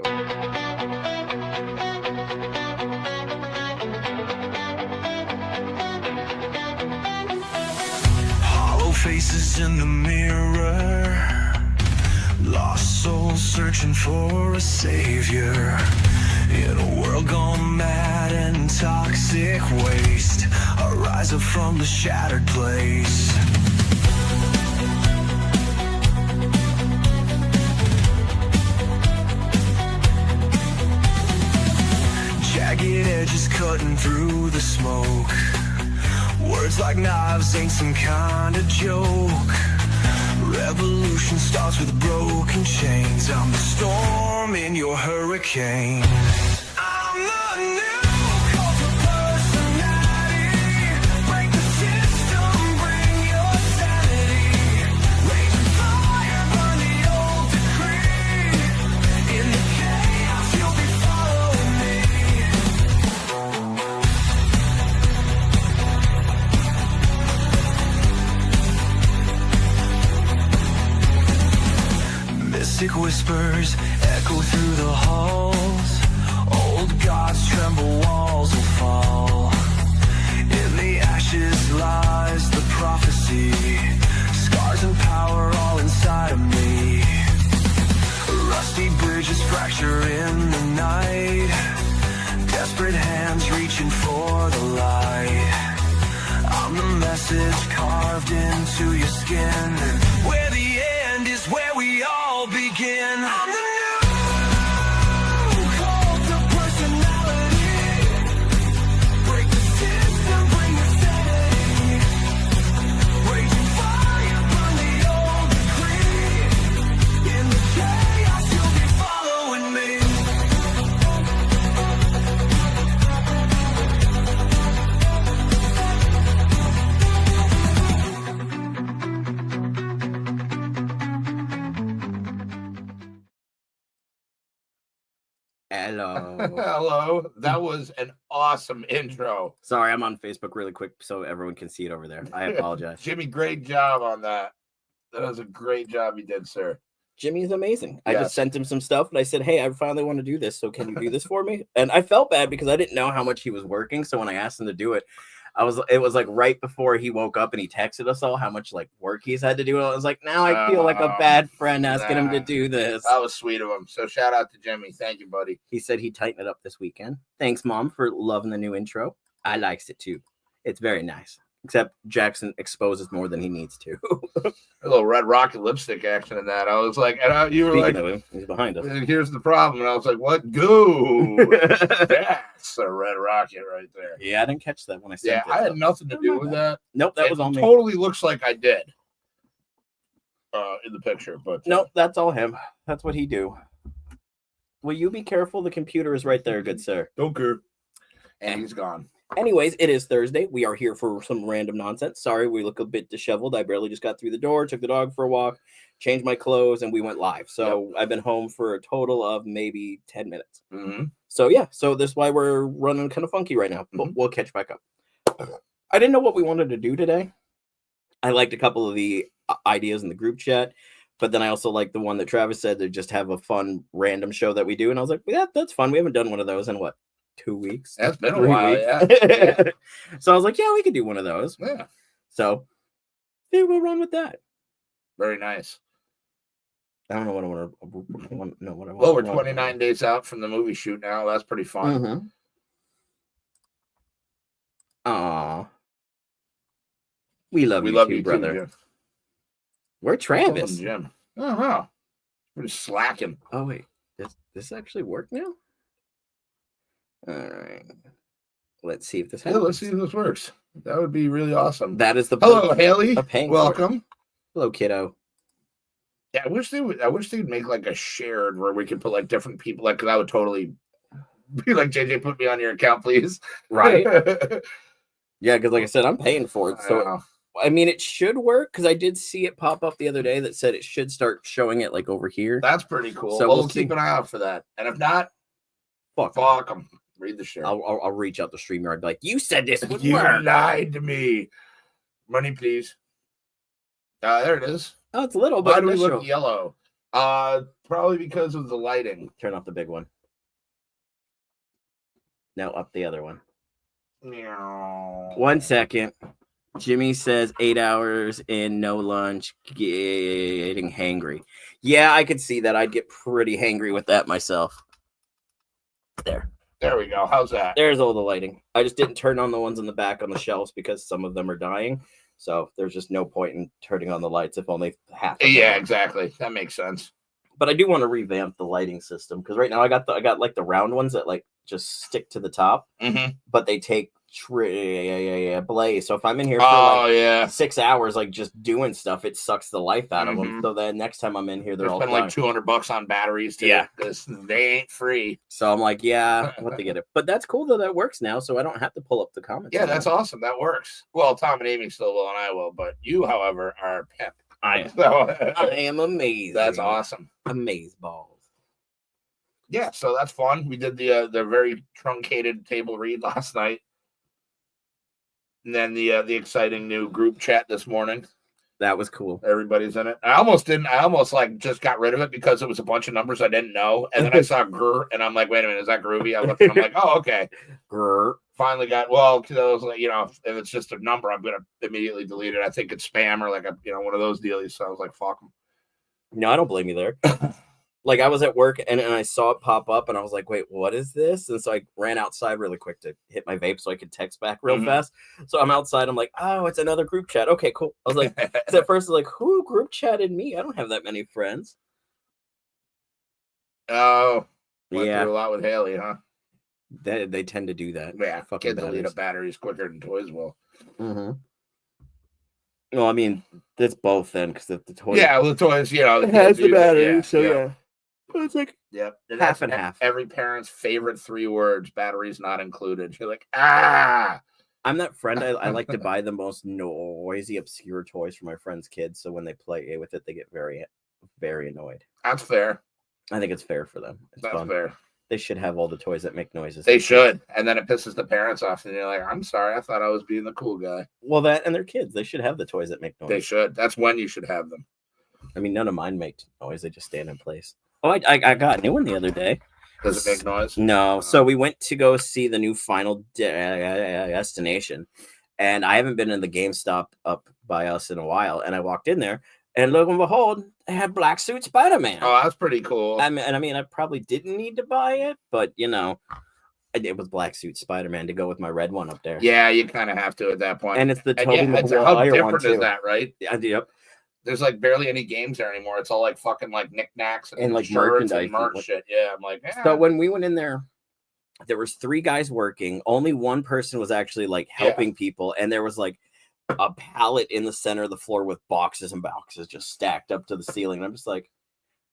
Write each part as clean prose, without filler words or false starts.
Go. Hollow faces in the mirror, lost souls searching for a savior. In a world gone mad and toxic waste, a rise up from the shattered place. Jagged edges cutting through the smoke, words like knives ain't some kind of joke. Revolution starts with broken chains. I'm the storm in your hurricane. I'm the new cult of personality. Break the system, bring your sanity. Raging fire, burn the old decree. In the chaos, you'll be following me. Mystic whispers echo through the halls. Old gods tremble, walls will fall. In the ashes lies the prophecy. Scars and power all inside of me. Rusty bridges fracture in the night. Desperate hands reaching for the light. I'm the message carved into your skin. Where the end is where we all begin. I'm the new cult of personality. Break the system, bring your sanity. Raging fire, burn the old decree. In the chaos, you'll be following me. Hello. Hello. That was an awesome intro. Sorry, I'm on Facebook really quick so everyone can see it over there. I apologize. Jimmy, great job on that. That was a great job you did, sir. Jimmy is amazing. I Yes. just sent him some stuff and I said, hey, I finally want to do this. So can you do this for me? And I felt bad because I didn't know how much he was working. So when I asked him to do it, it was like right before he woke up and he texted us all how much like work he's had to do. And I was like, now I feel like a bad friend asking him to do this. That was sweet of him. So shout out to Jimmy. Thank you, buddy. He said he'd tighten it up this weekend. Thanks, Mom, for loving the new intro. I likes it too. It's very nice. Except Jackson exposes more than he needs to. A little red rocket lipstick action in that. I was like, you were Speaking like, of him, he's behind us. here's the problem. And I was like, what? Go. That's a red rocket right there. Yeah, I didn't catch that when I sent Yeah, it. I had nothing to do with that. Nope, that It was on me. totally looks like I did in the picture. But Nope, that's all him. That's what he do. Will you be careful? The computer is right there, good sir. don't care. And he's gone. Anyways, it is Thursday. We are here for some random nonsense. Sorry, we look a bit disheveled. I barely just got through the door, took the dog for a walk, changed my clothes, and we went live. So I've been home for a total of maybe 10 minutes. Mm-hmm. So yeah, so that's why we're running kind of funky right now. But we'll catch back up. I didn't know what we wanted to do today. I liked a couple of the ideas in the group chat, but then I also liked the one that Travis said to just have a fun random show that we do. And I was like, yeah, that's fun. We haven't done one of those in what? 2 weeks? That's been a 3 while, weeks? yeah. So I was like, yeah, we could do one of those. Yeah. So yeah, we'll run with that. Very nice. I don't know what I want to know what I want. Well, we're 29 days out from the movie shoot now. That's pretty fun. Mm-hmm. Aw. We love you too, brother. Jim. We're Travis. Jim. Oh, wow. We're just slacking. Oh, wait. Does this actually work now? All right. Let's see if this Yeah, happens. let's see if this works. That would be really awesome. That is the Hello, Haley. of paying for Welcome. Hello, kiddo. Yeah, I wish they'd make like a shared where we could put like different people. Like, 'cause I would totally be like, JJ, put me on your account, please. Right? Yeah, because like I said, I'm paying for it. So Wow. I mean, it should work because I did see it pop up the other day that said it should start showing it like over here. That's pretty cool. So We'll we'll keep see. an eye out for that. And if not, Fuck. fuck them. Read the share. I'll reach out to StreamYard like, you said this would You work. lied to me. Money, please. There it is. Oh, it's a little, but Why do we it does look show. yellow? Probably because of the lighting. Turn off the big one. No, up the other one. Meow. 1 second. Jimmy says 8 hours in, no lunch, getting hangry. Yeah, I could see that. I'd get pretty hangry with that myself. There we go. How's that? There's all the lighting. I just didn't turn on the ones in the back on the shelves because some of them are dying. So there's just no point in turning on the lights if only half. Yeah, exactly. That makes sense. But I do want to revamp the lighting system because right now I got like the round ones that like just stick to the top, but they take blaze. So if I'm in here for 6 hours, like just doing stuff, it sucks the life out of them. So then next time I'm in here, they're all spend like $200 on batteries. Yeah, because they ain't free. So I'm like, yeah, I have to get it. But that's cool that works now, so I don't have to pull up the comments. Yeah, that's awesome. That works. Well, Tom and Amy still will, and I will, but you, however, are a pimp. I am amazing. That's awesome. Amazeballs. Yeah, so that's fun. We did the very truncated table read last night, and then the exciting new group chat this morning. That was cool. Everybody's in it. I almost like just got rid of it because it was a bunch of numbers I didn't know, and then I saw grr, and I'm like, wait a minute, is that Groovy? I looked, and I'm like, oh, okay. Grr. Finally got because I was like, if it's just a number, I'm gonna immediately delete it. I think it's spam or like one of those dealies. So I was like, fuck them. No, I don't blame you there. Like I was at work and I saw it pop up and I was like, wait, what is this? And so I ran outside really quick to hit my vape so I could text back real fast. So I'm outside. I'm like, oh, it's another group chat. Okay, cool. I was like, at first I was like, who group chatted me? I don't have that many friends. Oh, went through a lot with Haley, huh? They tend to do that. Yeah, kids will eat up batteries quicker than toys will. Well, I mean, that's both then, because the toys. Yeah, well, the toys, it has the battery, so yeah. It's like half and half. Every parent's favorite 3 words: batteries not included. You're like, ah. I'm that friend. I like to buy the most noisy, obscure toys for my friends' kids, so when they play with it, they get very, very annoyed. That's fair. I think it's fair for them. It's fun. Fair. They should have all the toys that make noises. They should. And then it pisses the parents off. And you're like, I'm sorry. I thought I was being the cool guy. Well, that and their kids. They should have the toys that make noise. They should. That's when you should have them. I mean, none of mine make noise. They just stand in place. Oh, I got a new one the other day. Does it make noise? No. So we went to go see the new Final Destination. And I haven't been in the GameStop up by us in a while. And I walked in there. And lo and behold, they had Black Suit Spider-Man. Oh, that's pretty cool. I mean, I probably didn't need to buy it, but it was Black Suit Spider-Man to go with my red one up there. Yeah, you kind of have to at that point. And it's the Tobey Maguire how different one too. Is that, right? Yep. There's like barely any games there anymore. It's all like fucking like knickknacks and like merchandise merchandise and merch shit. Yeah, I'm like, So when we went in there was 3 guys working. Only one person was actually like helping people, and there was like a pallet in the center of the floor with boxes and boxes just stacked up to the ceiling. And I'm just like,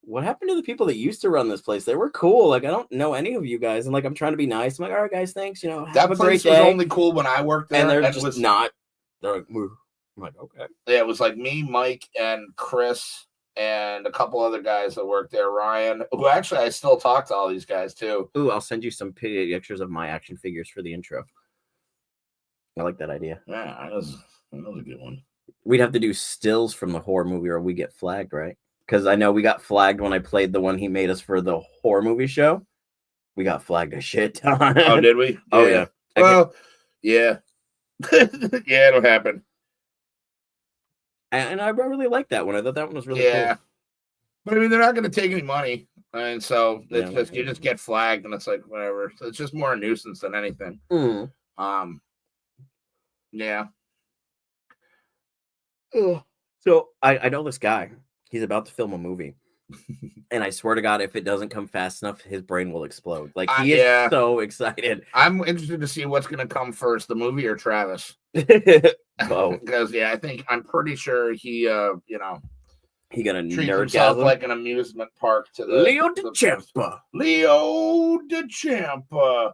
what happened to the people that used to run this place? They were cool. Like, I don't know any of you guys. And like, I'm trying to be nice. I'm like, all right, guys, thanks. Have a great day. That place was only cool when I worked there. And they're just not. They're like, I'm like, okay. Yeah, it was like me, Mike, and Chris, and a couple other guys that worked there. Ryan, who actually I still talk to all these guys too. Ooh, I'll send you some pictures of my action figures for the intro. I like that idea. Yeah, that was a good one. We'd have to do stills from the horror movie or we get flagged, right? Because I know we got flagged when I played the one he made us for the horror movie show. We got flagged a shit ton. Oh, did we? Oh, yeah. Well, yeah. Yeah, it'll happen. And I really liked that one. I thought that one was really cool. But I mean, they're not going to take any money. And so it's you just get flagged and it's like, whatever. So it's just more a nuisance than anything. Yeah. So I know this guy. He's about to film a movie. And I swear to God, if it doesn't come fast enough, his brain will explode. Like, he is so excited. I'm interested to see what's going to come first, the movie or Travis. Oh. Because, I'm pretty sure he, he got a treats himself like an amusement park to the Leo DeChampa. Leo DeChampa.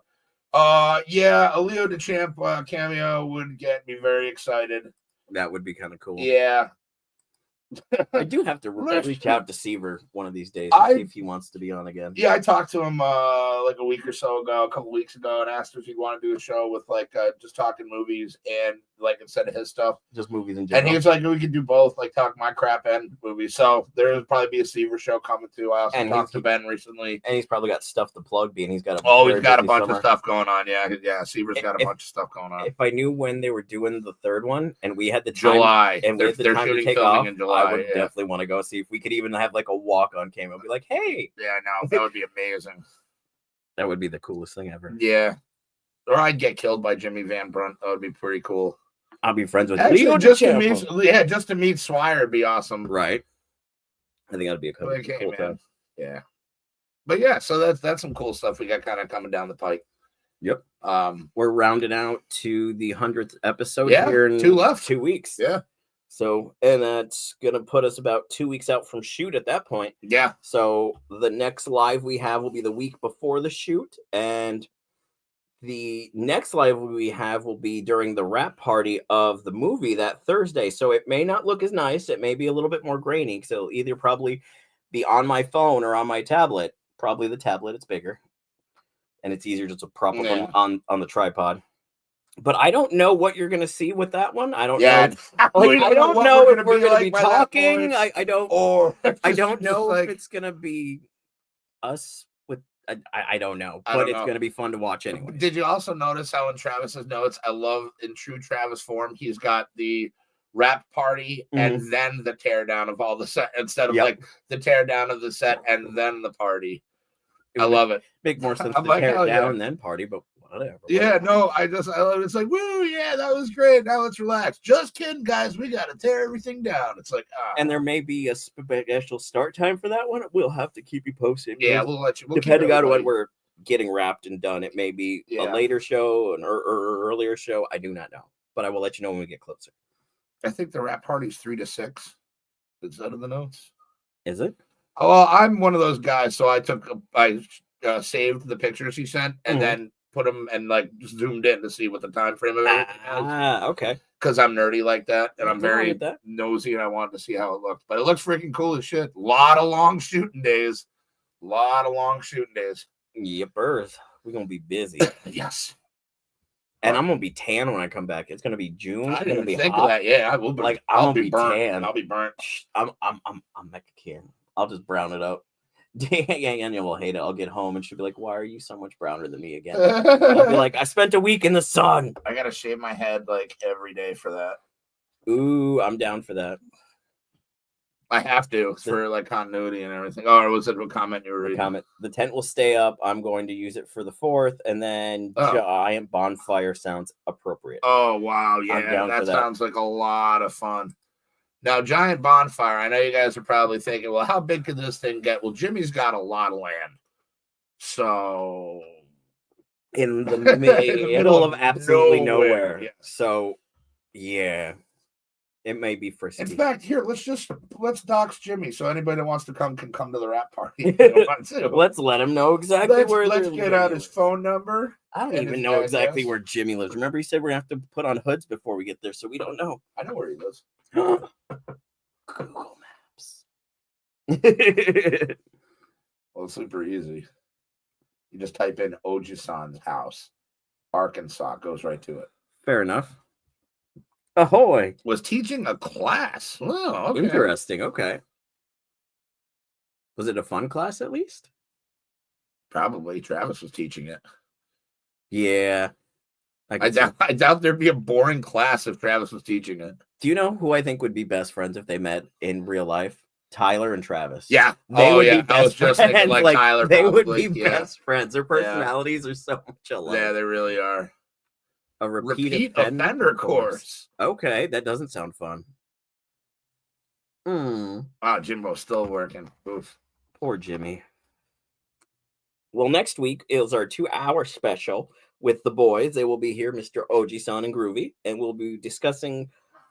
A Leo DeChampa cameo would get me very excited. That would be kind of cool. Yeah. I do have to Let's reach do- out to Seaver one of these days and see if he wants to be on again. Yeah, I talked to him like a week or so ago, a couple weeks ago, and asked if he'd want to do a show with like just talking movies and like instead of his stuff, just movies in general. And he was like, we could do both, like talk my crap and movies. So there'll probably be a Seaver show coming too. I also talked to Ben recently, and he's probably got stuff to plug. Being he's got he's got a bunch of stuff going on. Yeah, Seaver's got a bunch of stuff going on. If I knew when they were doing the third one and we had the time, July, and we had the time to take off, in July, I would definitely want to go see if we could even have like a walk on camera. Be like, hey, yeah, no, that would be amazing. That would be the coolest thing ever. Yeah, or I'd get killed by Jimmy Van Brunt. That would be pretty cool. I'll be friends with Actually, Leo just to meet Swire would be awesome. Right. I think that'd be a cool time. Yeah. But yeah, so that's some cool stuff we got kind of coming down the pike. Yep. We're rounding out to the 100th episode here in 2 weeks. Yeah. So, and that's gonna put us about 2 weeks out from shoot at that point. Yeah. So the next live we have will be the week before the shoot, and the next live we have will be during the wrap party of the movie that Thursday. So it may not look as nice. It may be a little bit more grainy. So it'll either probably be on my phone or on my tablet. Probably the tablet. It's bigger. And it's easier just to prop up on the tripod. But I don't know what you're going to see with that one. I don't know. I don't know if we're going to be talking. I don't know if it's going to be us. I don't know, but it's going to be fun to watch anyway. Did you also notice how in Travis's notes, I love in true Travis form, he's got the wrap party and then the teardown of all the set instead of like the teardown of the set and then the party. I love it. Make more sense to tear down and then party, but whatever. Yeah, no, I love it. It's like, woo, yeah, that was great. Now let's relax. Just kidding, guys. We got to tear everything down. It's like, and there may be a special start time for that one. We'll have to keep you posted. Yeah, we'll let you. Depending on when we're getting wrapped and done, it may be a later show or earlier show. I do not know, but I will let you know when we get closer. I think the wrap party is 3 to 6. Is that in the notes? Is it? Oh, well, I'm one of those guys. So I saved the pictures he sent and then put them and like zoomed in to see what the time frame of everything is. Okay. Because I'm nerdy like that, and I'm very nosy, and I wanted to see how it looked. But it looks freaking cool as shit. A lot of long shooting days. Yepers. We're gonna be busy. Yes. And I'm gonna be tan when I come back. It's gonna be June. I didn't think of that. Yeah, I will be. Like I'll be burnt. Tan. I'll be burnt. I'm Mexican. I'll just brown it up. Daniel will hate it. I'll get home and she'll be like, "Why are you so much browner than me again?" I'll be like, "I spent a week in the sun." I gotta shave my head like every day for that. Ooh, I'm down for that. I have to for like continuity and everything. Oh, or was it a comment you were reading? Comment. The tent will stay up. I'm going to use it for the 4th, and then giant bonfire sounds appropriate. Oh wow, yeah, that sounds like a lot of fun. Now, giant bonfire. I know you guys are probably thinking, well, how big could this thing get? Well, Jimmy's got a lot of land, so in the middle of absolutely nowhere. Yeah. So, yeah. It may be frisky. In fact, here, let's dox Jimmy so anybody that wants to come can come to the wrap party. Let's let him know exactly where. Let's get out his phone number. I don't even know exactly where Jimmy lives. Remember, he said we're gonna have to put on hoods before we get there, so we don't know. I know where he lives. Google Maps. Well, it's super easy. You just type in Ojisan's house, Arkansas, goes right to it. Fair enough. Ahoy. Was teaching a class. Oh, okay. Interesting. Okay. Was it a fun class at least? Probably. Travis was teaching it. Yeah. I doubt there'd be a boring class if Travis was teaching it. Do you know who I think would be best friends if they met in real life? Tyler and Travis. Yeah. They would be best I was just friends. thinking like Tyler. They would be best friends. Their personalities are so much alike. Yeah, they really are. A repeat offender course. Okay, that doesn't sound fun. Wow, Jimbo's still working. Oof. Poor Jimmy. Well, next week is our 2-hour special with the boys. They will be here, Mr. Oji-san and Groovy, and we'll be discussing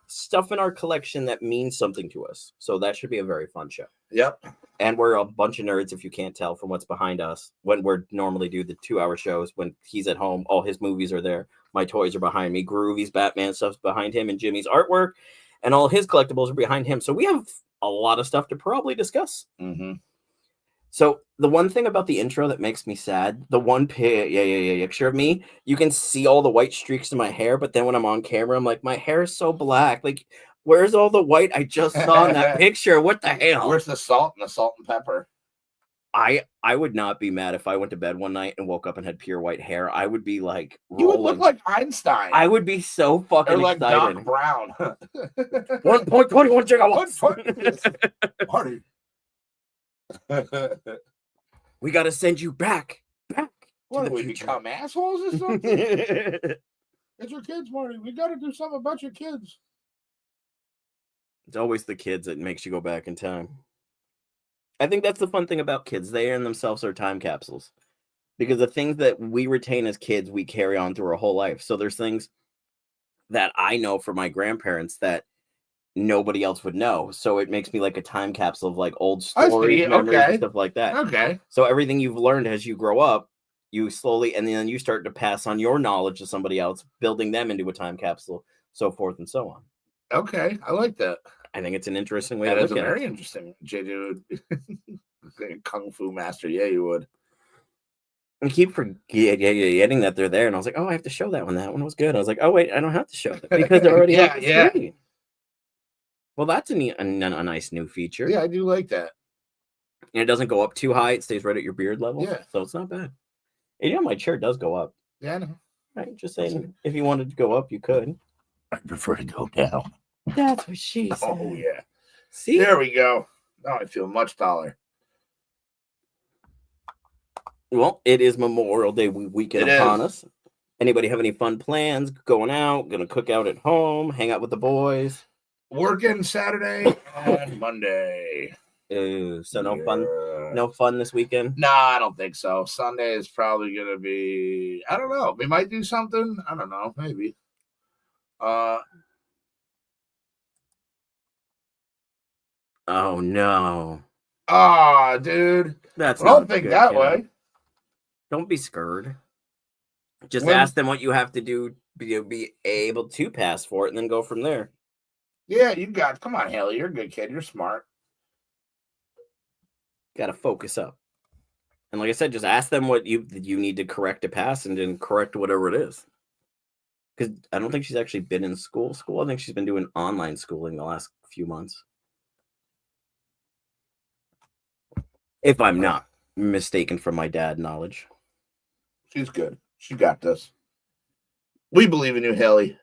stuff in our collection that means something to us. So that should be a very fun show. Yep. And we're a bunch of nerds, if you can't tell from what's behind us. When we're normally do the 2-hour shows, when he's at home, all his movies are there. My toys are behind me. Groovy's Batman stuff's behind him, and Jimmy's artwork, and all his collectibles are behind him. So we have a lot of stuff to probably discuss. Mm-hmm. So the one thing about the intro that makes me sad, the one picture of me, you can see all the white streaks in my hair, but then when I'm on camera, I'm like, my hair is so black. Like, where's all the white I just saw in that picture? What the hell? Where's the salt and pepper? I would not be mad if I went to bed one night and woke up and had pure white hair. I would be like rolling. You would look like Einstein. I would be so fucking or like excited. Doc Brown. 1.21 gigawatts. Party. We got to send you back. What do we become assholes or something? It's your kids, Marty. We got to do something about your kids. It's always the kids that makes you go back in time. I think that's the fun thing about kids. They in themselves are time capsules. Because the things that we retain as kids, we carry on through our whole life. So there's things that I know from my grandparents that nobody else would know. So it makes me like a time capsule of like old stories, memories, and stuff like that. Okay. So everything you've learned as you grow up, you slowly, and then you start to pass on your knowledge to somebody else, building them into a time capsule, so forth and so on. Okay. I like that. I think it's an interesting way to look at it. That is very interesting. JJ would Kung Fu Master. Yeah, you would. I keep forgetting that they're there, and I was like, "Oh, I have to show that one. That one was good." I was like, "Oh, wait, I don't have to show that because they're already on the screen." Well, that's a nice new feature. Yeah, I do like that. And it doesn't go up too high; it stays right at your beard level. Yeah, so it's not bad. And, my chair does go up. Yeah, I know. Right, just saying, if you wanted to go up, you could. I prefer to go down. That's what she said. Oh yeah. See, there we go. Now I feel much taller. Well, it is Memorial Day weekend upon us. Anybody have any fun plans? Going out? Gonna cook out at home? Hang out with the boys? Working Saturday and Monday. So no fun. No fun this weekend. No, I don't think so. Sunday is probably gonna be. I don't know. We might do something. I don't know. Maybe. Oh no. Ah, dude. That's don't think that way. Don't be scared. Just ask them what you have to do to be able to pass for it, and then go from there. Yeah, you got. Come on, Haley. You're a good kid. You're smart. Got to focus up. And like I said, just ask them what you need to correct to pass, and then correct whatever it is. Because I don't think she's actually been in school. I think she's been doing online schooling the last few months. If I'm not mistaken from my dad knowledge. She's good. She got this. We believe in you, Haley.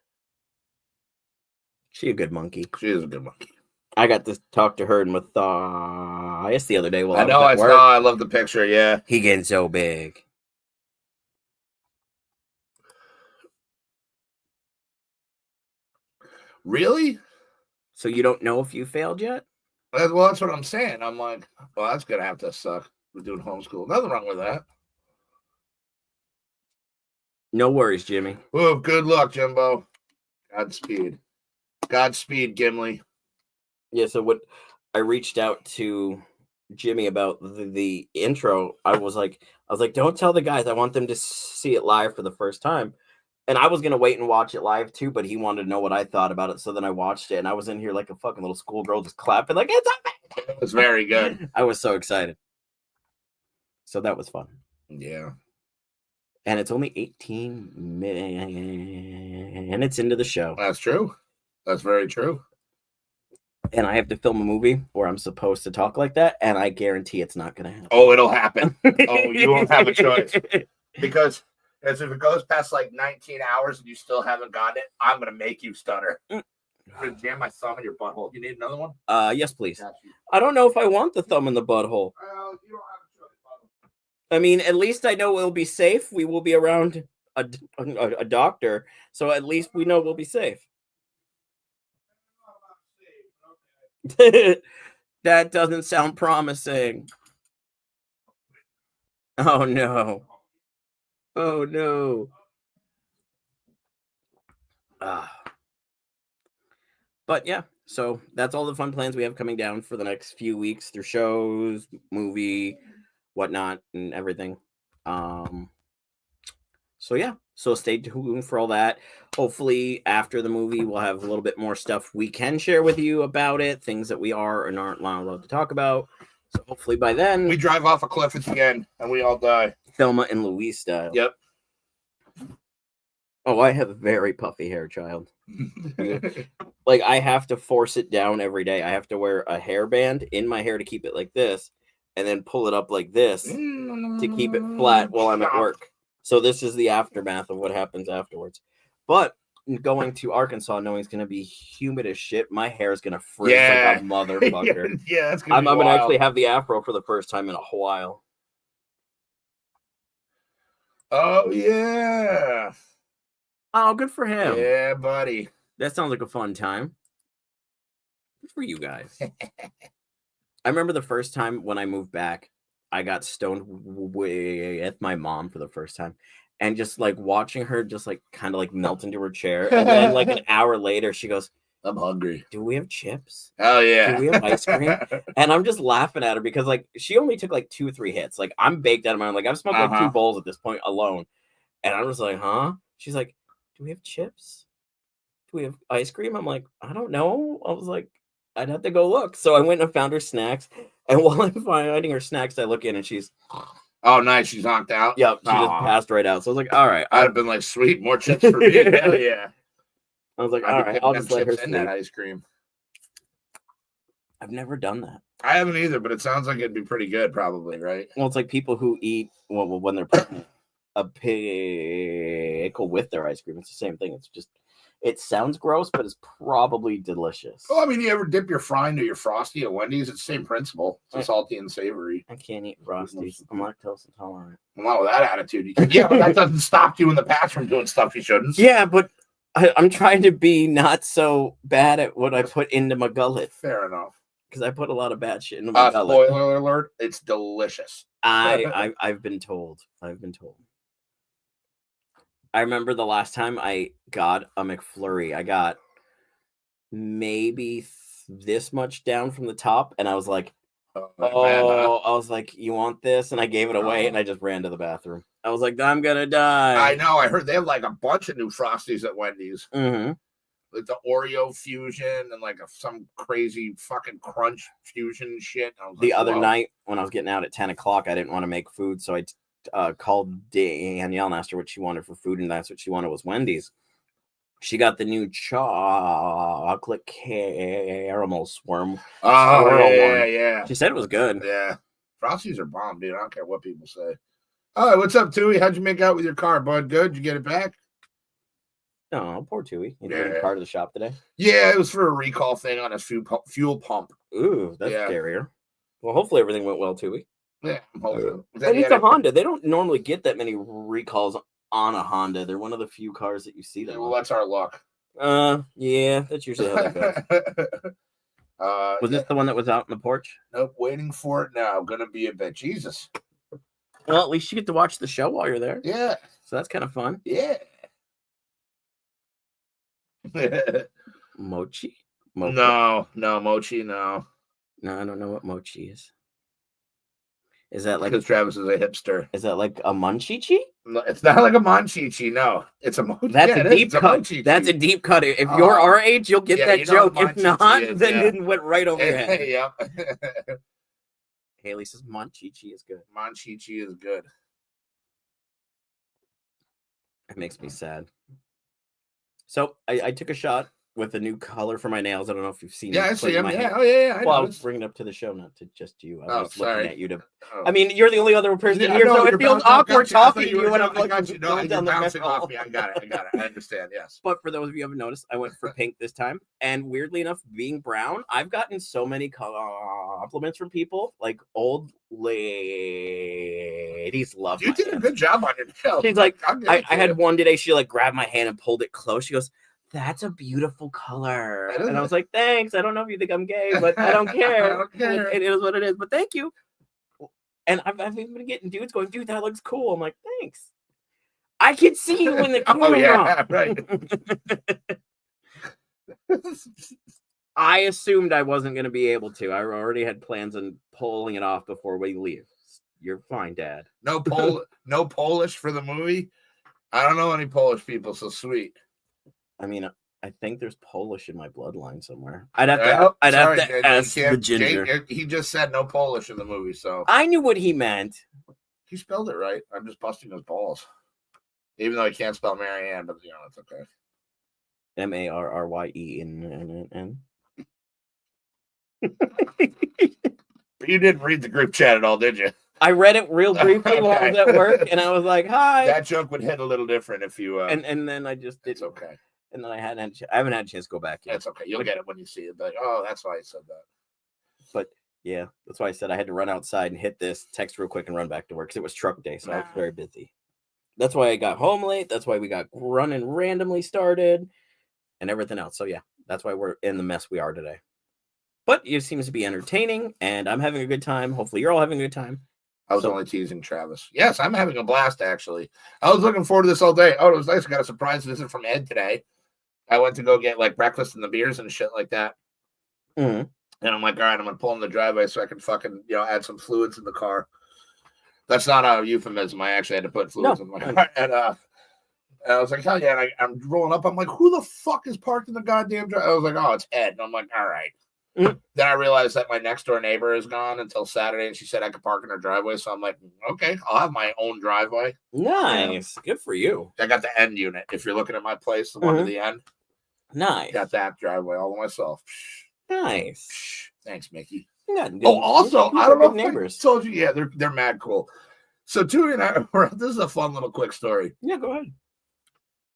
She a good monkey. She is a good monkey. I got to talk to her and Matthias the other day. I know. I saw. I love the picture. Yeah. He getting so big. Really? So you don't know if you failed yet? Well, that's what I'm saying. I'm like, well, that's going to have to suck. We're doing homeschool. Nothing wrong with that. No worries, Jimmy. Oh, good luck, Jimbo. Godspeed, Gimli. Yeah, so what I reached out to Jimmy about the intro. I was like, don't tell the guys. I want them to see it live for the first time. And I was going to wait and watch it live too, but he wanted to know what I thought about it. So then I watched it, and I was in here like a fucking little schoolgirl just clapping like, it's amazing. It was very good. I was so excited. So that was fun. Yeah. And it's only 18 minutes into the show. That's true. That's very true. And I have to film a movie where I'm supposed to talk like that, and I guarantee it's not going to happen. Oh, it'll happen. Oh, you won't have a choice. Because if it goes past like 19 hours and you still haven't gotten it, I'm going to make you stutter. I'm going to jam my thumb in your butthole. You need another one? Yes, please. I don't know if I want the thumb in the butthole. Well, you don't have a choice, butthole. I mean, at least I know we'll be safe. We will be around a doctor, so at least we know we'll be safe. That doesn't sound promising. Oh no. Oh no. But yeah, so that's all the fun plans we have coming down for the next few weeks through shows, movie, whatnot, and everything. So yeah, so stay tuned for all that. Hopefully after the movie we'll have a little bit more stuff we can share with you about it, things that we are and aren't allowed to talk about. So hopefully by then we drive off a cliff at the end and we all die. Thelma and Louise style. Yep. Oh, I have very puffy hair, child. Like I have to force it down every day. I have to wear a hairband in my hair to keep it like this, and then pull it up like this to keep it flat while I'm at work. So this is the aftermath of what happens afterwards. But going to Arkansas, knowing it's going to be humid as shit, my hair is going to frizz like a motherfucker. Yeah, that's I'm going to actually have the afro for the first time in a while. Oh, yeah. Oh, good for him. Yeah, buddy. That sounds like a fun time. Good for you guys. I remember the first time when I moved back, I got stoned with my mom for the first time. And just like watching her just like kind of like melt into her chair. And then like an hour later, she goes, I'm hungry. Do we have chips? Oh, yeah. Do we have ice cream? And I'm just laughing at her because like she only took like 2 or 3 hits. Like I'm baked out of my mind. Like I've smoked like 2 bowls at this point alone. And I'm just like, huh? She's like, do we have chips? Do we have ice cream? I'm like, I don't know. I was like, I'd have to go look. So I went and found her snacks. And while I'm finding her snacks, I look in and she's... Oh, nice. She's knocked out? Yep. She just passed right out. So I was like, all right. I'd have been like, sweet, more chips for me. Hell yeah. I was like, all right, I'll just let her in that ice cream. I've never done that. I haven't either, but it sounds like it'd be pretty good, probably, right? Well, it's like people who eat, well when they're pregnant, a pickle with their ice cream. It's the same thing. It's just, it sounds gross, but it's probably delicious. Well, I mean, you ever dip your fry into your Frosty at Wendy's? It's the same principle. It's salty and savory. I can't eat Frosties. I'm lactose intolerant. Well, with that attitude, you can. Yeah, but that doesn't stop you in the past from doing stuff you shouldn't. Yeah, but I'm trying to be not so bad at what I put into my gullet. Fair enough. Because I put a lot of bad shit into my gullet. Spoiler alert, it's delicious. I've been told. I've been told. I remember the last time I got a McFlurry, I got maybe this much down from the top, and I was like, I was like, you want this? And I gave it away, and I just ran to the bathroom. I was like, I'm gonna die. I know. I heard they have like a bunch of new Frosties at Wendy's. Mm-hmm. Like the Oreo fusion and like some crazy fucking crunch fusion shit. The other night when I was getting out at 10 o'clock, I didn't want to make food, so I called Danielle and asked her what she wanted for food, and that's what she wanted was Wendy's. She got the new chocolate caramel swirl. Yeah. She said it was good. Yeah. Frosties are bomb, dude. I don't care what people say. All right, what's up, Tui? How'd you make out with your car, bud? Good? Did you get it back? No, poor Tui. You took a car to the shop today? Yeah, it was for a recall thing on his fuel pump. Ooh, that's scarier. Well, hopefully everything went well, Tui. Yeah, I'm hoping. And it's a Honda. They don't normally get that many recalls on a Honda. They're one of the few cars that you see that. Well, that's our luck. Yeah, that's usually how that goes. Was this the one that was out on the porch? Nope, waiting for it now. Gonna be a bit. Jesus. Well, at least you get to watch the show while you're there. Yeah. So that's kind of fun. Yeah. Mochi? No, Mochi, no. No, I don't know what mochi is. Is that like... Because Travis is a hipster. Is that like a munchichi? No, it's not like a munchichi, no. It's a mochi. That's a deep cut. That's a deep cut. If you're our age, you'll get that joke. If not, then it went right over your head. Yep. Haley says munchichi is good. Munchichi is good. It makes me sad. So I took a shot with a new color for my nails. I don't know if you've seen it. Yeah, I see them. Yeah. Oh, yeah. Well, I was bringing it up to the show, not to just you. I was looking at you to. Oh. I mean, you're the only other person here, so it feels awkward talking to you when I'm looking down bouncing off me. I got it. I understand. Yes. But for those of you who haven't noticed, I went for pink this time, and weirdly enough, being brown, I've gotten so many compliments from people. Like old ladies love. You did a good job on your nails. She's like, I had one today. She like grabbed my hand and pulled it close. She goes, "That's a beautiful color." And I was like, thanks. I don't know if you think I'm gay, but I don't care. I don't care. It is what it is, but thank you. And I've even been getting dudes going, dude, that looks cool. I'm like, thanks. I can see you in the camera. Oh, yeah, right. I assumed I wasn't going to be able to. I already had plans on pulling it off before we leave. You're fine, Dad. No Polish for the movie. I don't know any Polish people so sweet. I mean, I think there's Polish in my bloodline somewhere. I'd have to ask the ginger. He just said no Polish in the movie, so I knew what he meant. He spelled it right. I'm just busting his balls. Even though he can't spell Marianne, but it's okay. Marryen. You didn't read the group chat at all, did you? I read it real briefly while I was at work, and I was like, "Hi." That joke would hit a little different if you. And then I just did. It's okay. And then I haven't had a chance to go back yet. That's okay. You'll get it when you see it. Like, oh, that's why I said that. But yeah, that's why I said I had to run outside and hit this text real quick and run back to work because it was truck day, so I was very busy. That's why I got home late. That's why we got running randomly started and everything else. So yeah, that's why we're in the mess we are today. But it seems to be entertaining, and I'm having a good time. Hopefully, you're all having a good time. I was only teasing Travis. Yes, I'm having a blast, actually. I was looking forward to this all day. Oh, it was nice. I got a surprise visit from Ed today. I went to go get like breakfast and the beers and shit like that. Mm-hmm. And I'm like, all right, I'm going to pull in the driveway so I can fucking, add some fluids in the car. That's not a euphemism. I actually had to put fluids in my car. And I was like, hell yeah. And I'm rolling up. I'm like, who the fuck is parked in the goddamn driveway? I was like, oh, it's Ed. And I'm like, all right. Mm-hmm. Then I realized that my next door neighbor is gone until Saturday, and she said I could park in her driveway. So I'm like, okay, I'll have my own driveway. Nice. Good for you. I got the end unit. If you're looking at my place, the one to the end. Nice. Got that driveway all to myself. Nice. Thanks, Mickey. Also, I don't know if neighbors. I told you, yeah, they're mad cool. So Tui and I, this is a fun little quick story. Yeah, go ahead.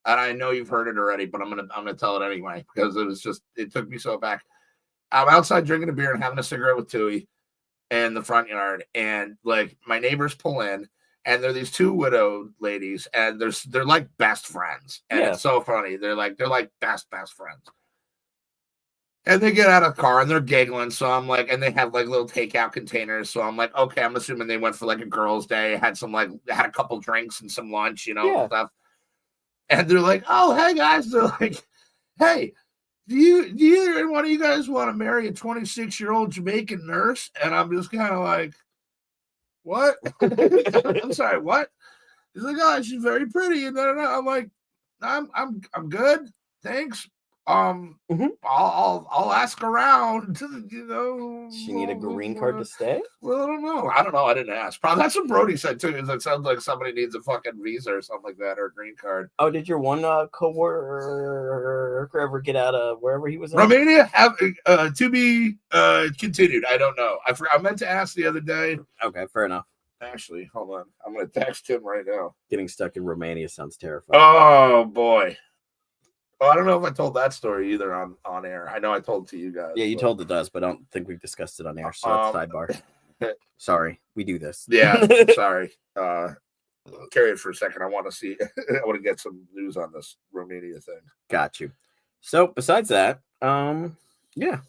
And I know you've heard it already, but I'm gonna tell it anyway because it took me so back. I'm outside drinking a beer and having a cigarette with Tui in the front yard, and like my neighbors pull in, and they're these two widowed ladies, and they're like best friends, and it's so funny. They're like best friends. And they get out of the car and they're giggling. So I'm like, and they have like little takeout containers. So I'm like, okay, I'm assuming they went for like a girls' day, had a couple drinks and some lunch, stuff. And they're like, oh, hey guys. They're like, hey, do you one of you guys want to marry a 26-year-old Jamaican nurse? And I'm just kind of like, what? I'm sorry, what? He's like, oh, she's very pretty. And then I'm like, I'm good. Thanks. I'll ask around. She need a green card to stay? Well, I don't know. I didn't ask. Probably that's what Brody said too. It sounds like somebody needs a fucking visa or something like that, or a green card. Oh, did your one coworker ever get out of wherever he was in? Romania? To be continued. I don't know. I meant to ask the other day. Okay, fair enough. Actually, hold on. I'm going to text him right now. Getting stuck in Romania sounds terrifying. Oh boy. Oh, I don't know if I told that story either on air. I know I told it to you guys. Yeah, you told it to us, but I don't think we've discussed it on air. So it's sidebar. Sorry, we do this. Yeah, sorry. Carry it for a second. I want to get some news on this Romania thing. Got you. So besides that, yeah.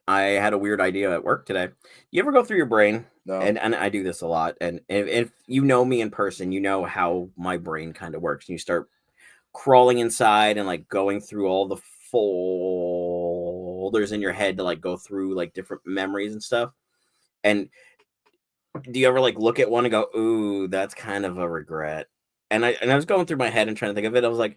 I had a weird idea at work today. You ever go through your brain? No. And I do this a lot. And if you know me in person, you know how my brain kind of works. And you start crawling inside and like going through all the folders in your head to like go through like different memories and stuff. And do you ever like look at one and go, ooh, that's kind of a regret? And I was going through my head and trying to think of it. I was like,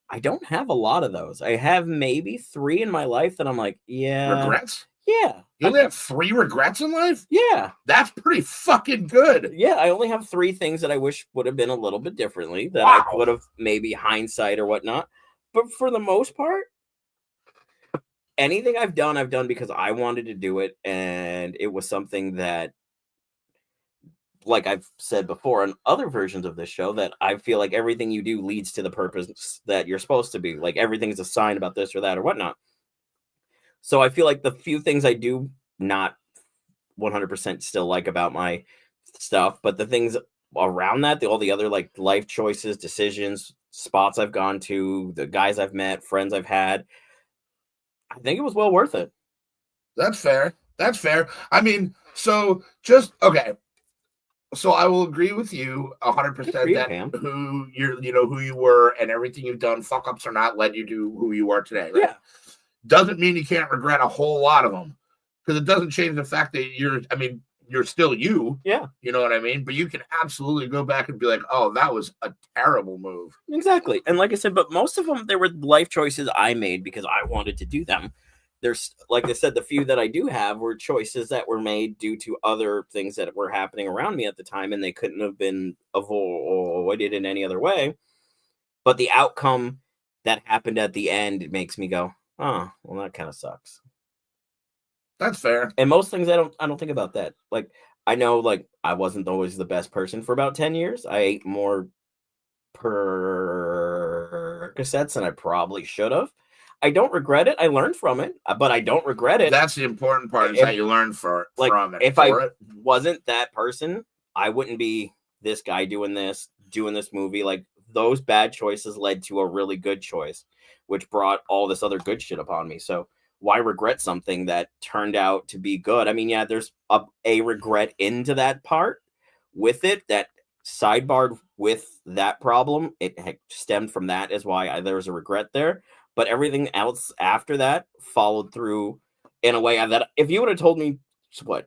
I don't have a lot of those. I have maybe 3 in my life that I'm like, yeah. Regrets? Yeah. You only have 3 regrets in life? Yeah. That's pretty fucking good. Yeah, I only have 3 things that I wish would have been a little bit differently, that I would have maybe hindsight or whatnot. But for the most part, anything I've done because I wanted to do it. And it was something that, like I've said before in other versions of this show, that I feel like everything you do leads to the purpose that you're supposed to be. Like everything's a sign about this or that or whatnot. So I feel like the few things I do not 100% still like about my stuff, but the things around that, all the other like life choices, decisions, spots I've gone to, the guys I've met, friends I've had, I think it was well worth it. That's fair. I mean, so just okay. So I will agree with you 100% that who who you were and everything you've done, fuck ups or not, led you to who you are today. Right? Yeah. Doesn't mean you can't regret a whole lot of them, because it doesn't change the fact that you're still you. Yeah. You know what I mean? But you can absolutely go back and be like, oh, that was a terrible move. Exactly. And like I said, but most of them, there were life choices I made because I wanted to do them. There's, like I said, the few that I do have were choices that were made due to other things that were happening around me at the time, and they couldn't have been avoided in any other way. But the outcome that happened at the end, it makes me go, oh, well, that kind of sucks. That's fair. And most things I don't think about that. Like, I know, like, I wasn't always the best person for about 10 years. I ate more Percocets than I probably should have. I don't regret it. I learned from it, but I don't regret it. That's the important part, is that you learn from it. If I wasn't that person, I wouldn't be this guy doing this movie. Like, those bad choices led to a really good choice, which brought all this other good shit upon me. So why regret something that turned out to be good? I mean, yeah, there's a regret into that part with it that sidebarred with that problem. It stemmed from that, is why there was a regret there. But everything else after that followed through in a way that if you would have told me,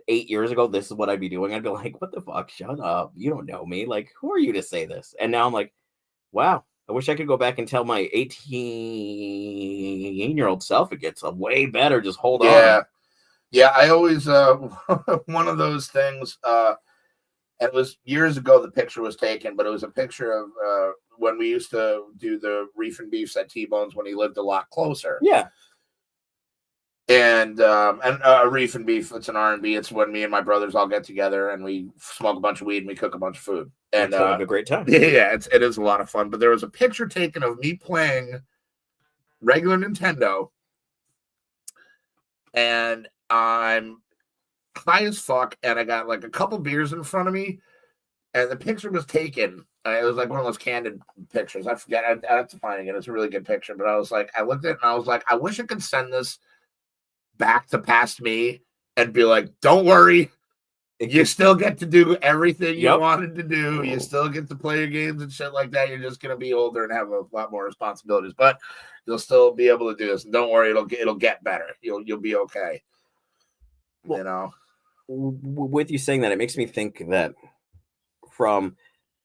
8 years ago, this is what I'd be doing, I'd be like, what the fuck? Shut up. You don't know me. Like, who are you to say this? And now I'm like, wow, I wish I could go back and tell my 18-year-old self it gets way better. Just hold on. Yeah, I always, one of those things, it was years ago the picture was taken, but it was a picture of when we used to do the Reef and Beefs at T-Bone's when he lived a lot closer. Yeah. And Reef and Beef, it's an R&B. It's when me and my brothers all get together and we smoke a bunch of weed and we cook a bunch of food. And have a great time. Yeah, it is a lot of fun. But there was a picture taken of me playing regular Nintendo, and I'm high as fuck, and I got like a couple beers in front of me, and the picture was taken. It was like one of those candid pictures. I forget. I have to find it. It's a really good picture. But I was like, I looked at it and I was like, I wish I could send this back to past me and be like, don't worry. You still get to do everything you wanted to do. You still get to play your games and shit like that. You're just going to be older and have a lot more responsibilities, but you'll still be able to do this. And don't worry, it'll get better. You'll be okay. Well, you know, with you saying that, it makes me think that from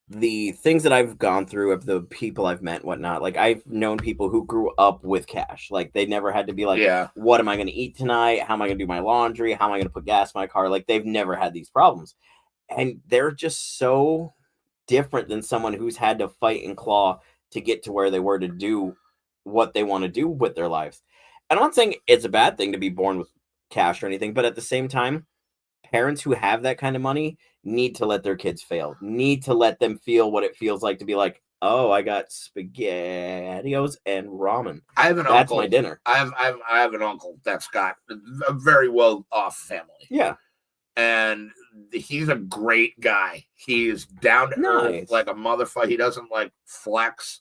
the things that I've gone through, of the people I've met and whatnot, like I've known people who grew up with cash. Like they never had to be like, what am I going to eat tonight? How am I going to do my laundry? How am I going to put gas in my car? Like they've never had these problems. And they're just so different than someone who's had to fight and claw to get to where they were to do what they want to do with their lives. And I'm not saying it's a bad thing to be born with cash or anything, but at the same time, parents who have that kind of money need to let their kids fail, need to let them feel what it feels like to be like, oh, I got SpaghettiOs and ramen. I have an That's uncle. My dinner. I have an uncle that's got a very well off family. Yeah. And he's a great guy. He's down to earth like a motherfucker. He doesn't like flex.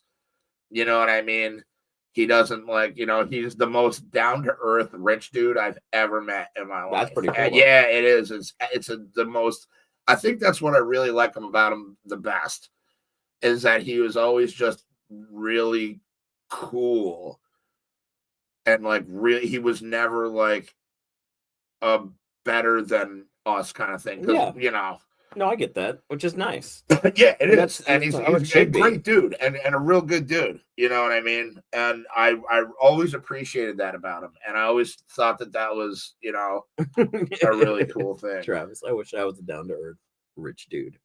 You know what I mean? He doesn't like, he's the most down to earth rich dude I've ever met in my life. That's pretty cool. And yeah, it is. It's the most. I think that's what I really like about him the best, is that he was always just really cool, and like really, he was never like a better than us kind of thing. Yeah, No, I get that, which is nice. Yeah, it is. And he's a great dude and a real good dude. You know what I mean? And I always appreciated that about him. And I always thought that was, a really cool thing. Travis, I wish I was a down-to-earth rich dude.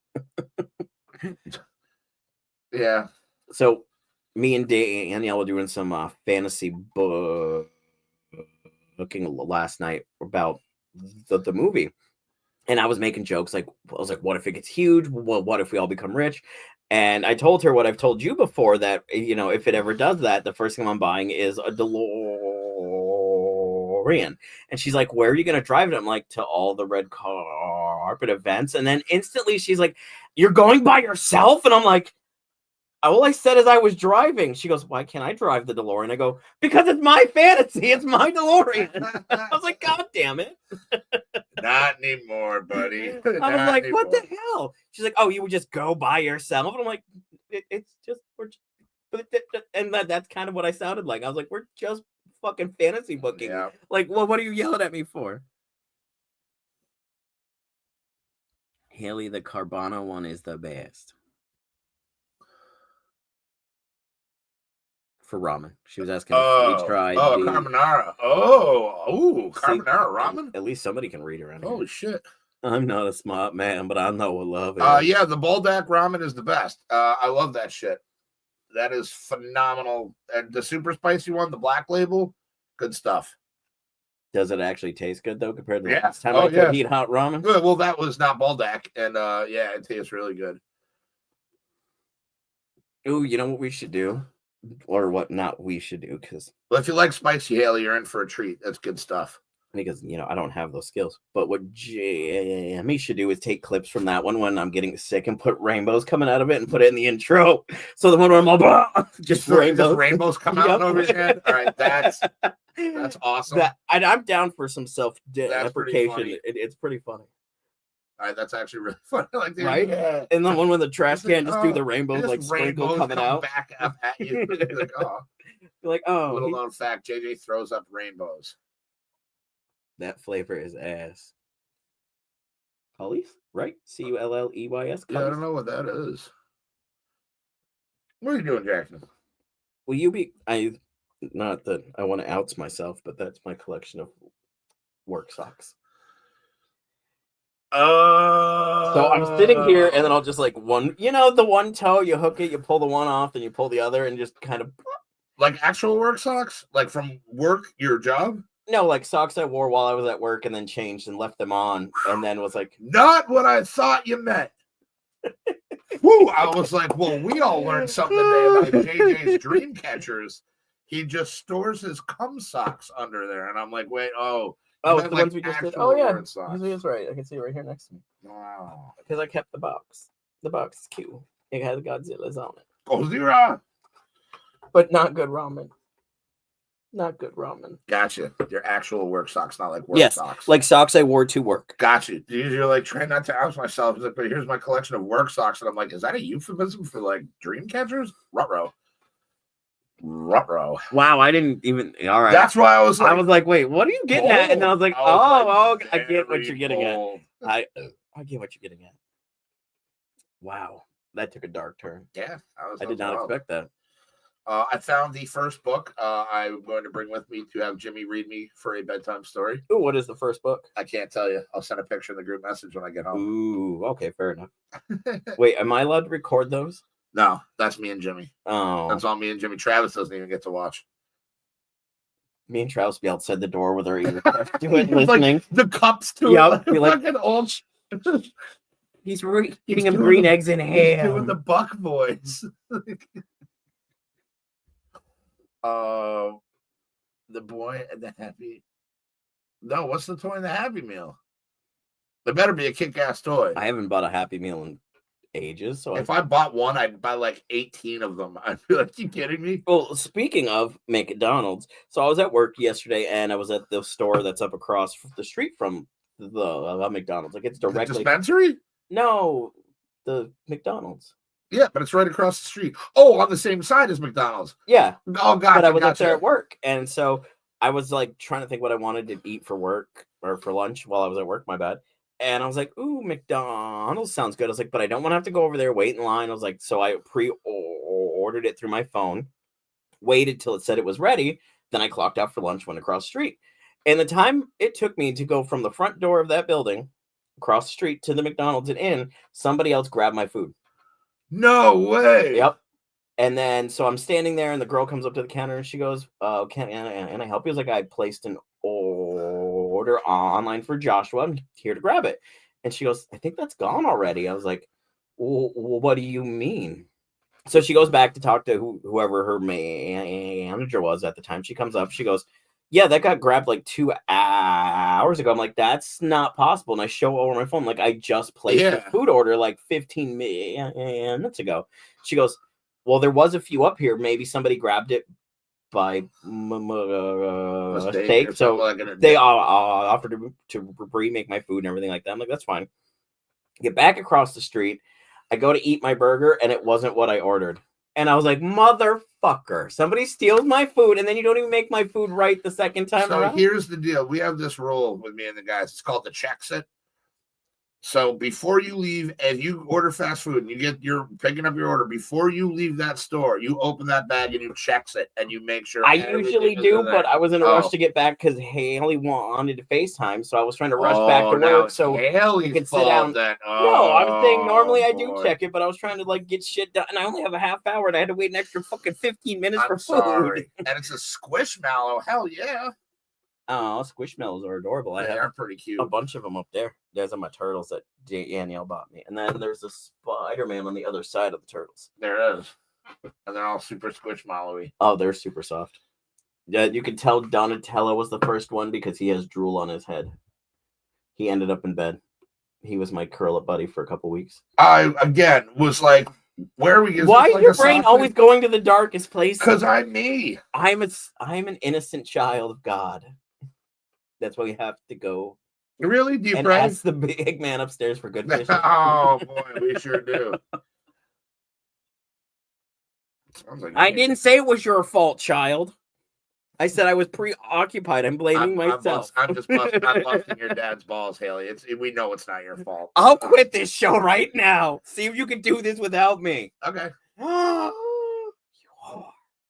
Yeah. So me and Danielle were doing some fantasy booking last night about the movie. And I was making jokes like, I was like, what if it gets huge? Well, what if we all become rich? And I told her what I've told you before, that, if it ever does that, the first thing I'm buying is a DeLorean. And she's like, where are you going to drive it? I'm like, to all the red carpet events. And then instantly she's like, you're going by yourself? And I'm like, all I said is I was driving. She goes, why can't I drive the DeLorean? I go, because it's my fantasy. It's my DeLorean. I was like, God damn it. Not anymore, buddy. I was like, what the hell? She's like, oh, you would just go by yourself? And I'm like, it's just, and that's kind of what I sounded like. I was like, we're just fucking fantasy booking. Yeah. Like, well, what are you yelling at me for? Haley, the Carbona one is the best. For ramen. She was asking if we tried the carbonara. Carbonara ramen? At least somebody can read around here. Holy shit. I'm not a smart man, but I know what love is. Yeah, the Buldak ramen is the best. I love that shit. That is phenomenal. And the super spicy one, the black label, good stuff. Does it actually taste good though compared to the Yeah. last time I could eat hot ramen? Good. Well, that was not Buldak, and yeah, it tastes really good. Ooh, you know what we should do? Or what not we should do, because if you like spicy, Haley, you're in for a treat. That's good stuff. Because I don't have those skills. But what Jamie should do is take clips from that one when I'm getting sick and put rainbows coming out of it and put it in the intro. So the one where I'm all just rainbows come out over your head. All right, that's awesome. I'm down for some self-deprecation. It's pretty funny. All right, that's actually really funny. Like, right? Yeah. And the one with the trash can just do the rainbows like sprinkle coming out. Back up at you. You're like, oh. Little known fact, JJ throws up rainbows. That flavor is ass. Cullies, right? Culleys. Yeah, I don't know what that is. What are you doing, Jackson? Will you be? Not that I want to ounce myself, but that's my collection of work socks. So I'm sitting here, and then I'll just like the one toe, you hook it, you pull the one off, then you pull the other, and just kind of like actual work socks, like from work, your job. No, like socks I wore while I was at work, and then changed and left them on, and then was like, not what I thought you meant. Woo! I was like, well, we all learned something today about JJ's dream catchers. He just stores his cum socks under there, and I'm like, wait, it's the ones we just did. Oh yeah, he's right. I can see it right here next to me. Wow. Because I kept the box. The box is cute. It has Godzilla's on it. Godzilla. But not good ramen. Not good ramen. Gotcha. Your actual work socks, not like work socks. Like socks I wore to work. Gotcha. You're like trying not to oust myself. He's like, but here's my collection of work socks, and I'm like, is that a euphemism for like dream catchers? Ruh-roh. Wow, I didn't even. All right. That's why I was like, wait, what are you getting at? And then I was like, I get what you're getting at. I get what you're getting at. Wow, that took a dark turn. Yeah, I did not expect that. I found the first book I'm going to bring with me to have Jimmy read me for a bedtime story. Ooh, what is the first book? I can't tell you. I'll send a picture in the group message when I get home. Ooh, okay, fair enough. Wait, am I allowed to record those? No, that's me and Jimmy. Oh. That's all me and Jimmy. Travis doesn't even get to watch. Me and Travis be outside the door with our ears doing listening. Like the cups to it. Be like an old. He's eating him green eggs in ham. He's doing the Buck voice. The boy and the Happy. No, what's the toy in the Happy Meal? There better be a kick-ass toy. I haven't bought a Happy Meal in ages. So if I bought one, I'd buy like 18 of them. I'd be like, you kidding me? Well, speaking of McDonald's, so I was at work yesterday, and I was at the store that's up across the street from the McDonald's. Like it's directly the dispensary. No, the McDonald's. Yeah, but it's right across the street. Oh, on the same side as McDonald's. Yeah. Oh, God. But I was up there at work. And so I was like trying to think what I wanted to eat for work or for lunch while I was at work. My bad. And I was like, ooh, McDonald's sounds good. I was like, but I don't want to have to go over there, wait in line. I was like, so I pre-ordered it through my phone, waited till it said it was ready. Then I clocked out for lunch, went across the street. And the time it took me to go from the front door of that building across the street to the McDonald's and in, somebody else grabbed my food. No way. Yep. And then, so I'm standing there, and the girl comes up to the counter, and she goes, can I help you? I was like, I placed an order online for Joshua. I'm here to grab it. And she goes, I think that's gone already. I was like, well, what do you mean? So she goes back to talk to whoever her manager was at the time. She comes up, she goes, yeah, that got grabbed like 2 hours ago. I'm like, that's not possible. And I show over my phone, like, I just placed a food order like 15 minutes ago. She goes, well, there was a few up here. Maybe somebody grabbed it by mistake. So they offered to remake my food and everything like that. I'm like, that's fine. Get back across the street. I go to eat my burger, and it wasn't what I ordered. And I was like, motherfucker, somebody steals my food, and then you don't even make my food right the second time around. So here's the deal. We have this rule with me and the guys. It's called the check sit. So before you leave, if you order fast food and you're picking up your order, before you leave that store, you open that bag and you checks it and you make sure. I usually do, but I was in a rush to get back because Haley wanted to FaceTime, so I was trying to rush back to work so Haley could sit down. Then. No, I'm saying normally I do check it, but I was trying to like get shit done, and I only have a half hour, and I had to wait an extra fucking 15 minutes for food. And it's a Squishmallow. Hell yeah. Oh, Squishmallows are adorable. I have pretty cute. a bunch of them up there. There's my turtles that Danielle bought me. And then there's a Spider-Man on the other side of the turtles. There is. And they're all super Squishmallowy. Oh, they're super soft. Yeah, you can tell Donatello was the first one because he has drool on his head. He ended up in bed. He was my curl-up buddy for a couple weeks. I, again, was like, where are we? Why is your brain always going to the darkest place? Because I'm me. I'm an innocent child of God. That's why we have to go. Really? Do you and pray? ask the big man upstairs for good fishing. Oh, boy, we sure do. Like I didn't say it was your fault, child. I said I was preoccupied. I'm blaming myself. I'm just busting your dad's balls, Haley. We know it's not your fault. I'll quit this show right now. See if you can do this without me. Okay.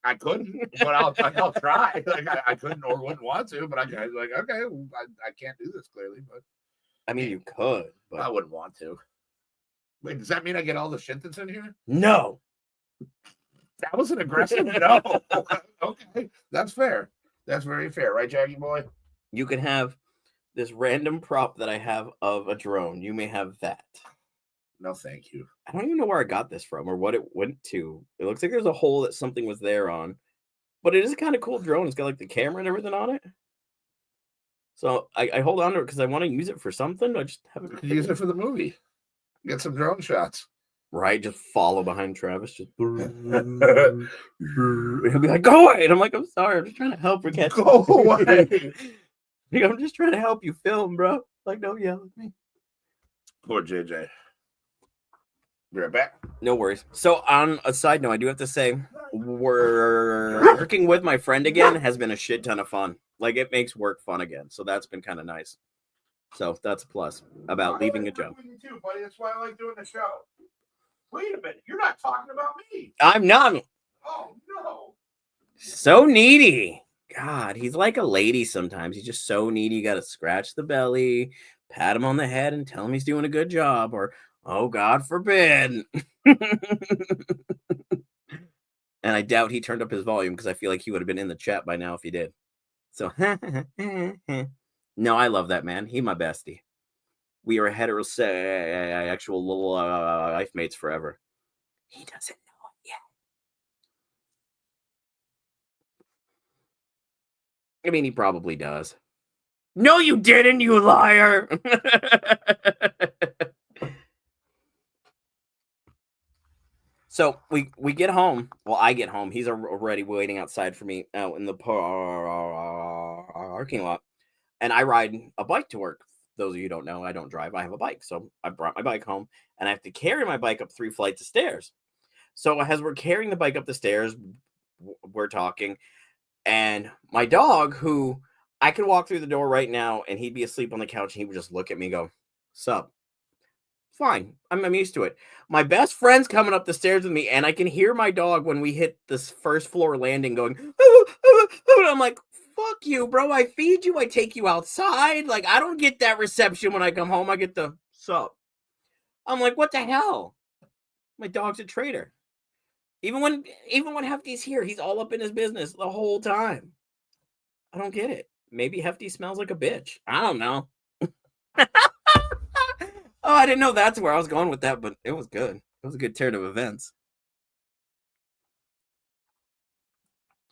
I couldn't, but I'll try. Like I couldn't or wouldn't want to, but I like okay, I can't do this clearly. But I mean, you could, but I wouldn't want to. Wait, does that mean I get all the shit that's in here? No. That was an aggressive no. Okay, that's fair. That's very fair, right, Jackie boy? You can have this random prop that I have of a drone. You may have that. No, thank you. I don't even know where I got this from or what it went to. It looks like there's a hole that something was there on, but it is a kind of cool drone. It's got like the camera and everything on it. So I hold on to it because I want to use it for something. I just haven't use it for the movie. Get some drone shots. Right, just follow behind Travis. Just he'll be like, "Go away!" And I'm like, "I'm sorry. I'm just trying to help her catch." Go away. I'm just trying to help you film, bro. Like, don't yell at me. Poor JJ. Be right back. No worries. So, on a side note, I do have to say, working with my friend again has been a shit ton of fun. Like, it makes work fun again. So, that's been kind of nice. So, that's a plus about leaving a job. You too, buddy. That's why I like doing the show. Wait a minute. You're not talking about me. I'm not. Oh, no. So needy. God, he's like a lady sometimes. He's just so needy. You got to scratch the belly, pat him on the head, and tell him he's doing a good job. Or, oh, God forbid. And I doubt he turned up his volume because I feel like he would have been in the chat by now if he did. So, no, I love that man. He my bestie. We are heterosexual little life mates forever. He doesn't know it yet. I mean, he probably does. No, you didn't, you liar. So we get home. Well, I get home. He's already waiting outside for me out in the parking lot. And I ride a bike to work. Those of you who don't know, I don't drive. I have a bike. So I brought my bike home. And I have to carry my bike up 3 flights of stairs. So as we're carrying the bike up the stairs, we're talking. And my dog, who I could walk through the door right now and he'd be asleep on the couch and he would just look at me and go, "Sup?" Fine. I'm used to it. My best friend's coming up the stairs with me, and I can hear my dog when we hit this first floor landing going, and I'm like, fuck you, bro. I feed you. I take you outside. Like, I don't get that reception when I come home. I get the sup. I'm like, what the hell? My dog's a traitor. Even when Hefty's here, he's all up in his business the whole time. I don't get it. Maybe Hefty smells like a bitch. I don't know. Oh, I didn't know that's where I was going with that, but it was good. It was a good turn of events.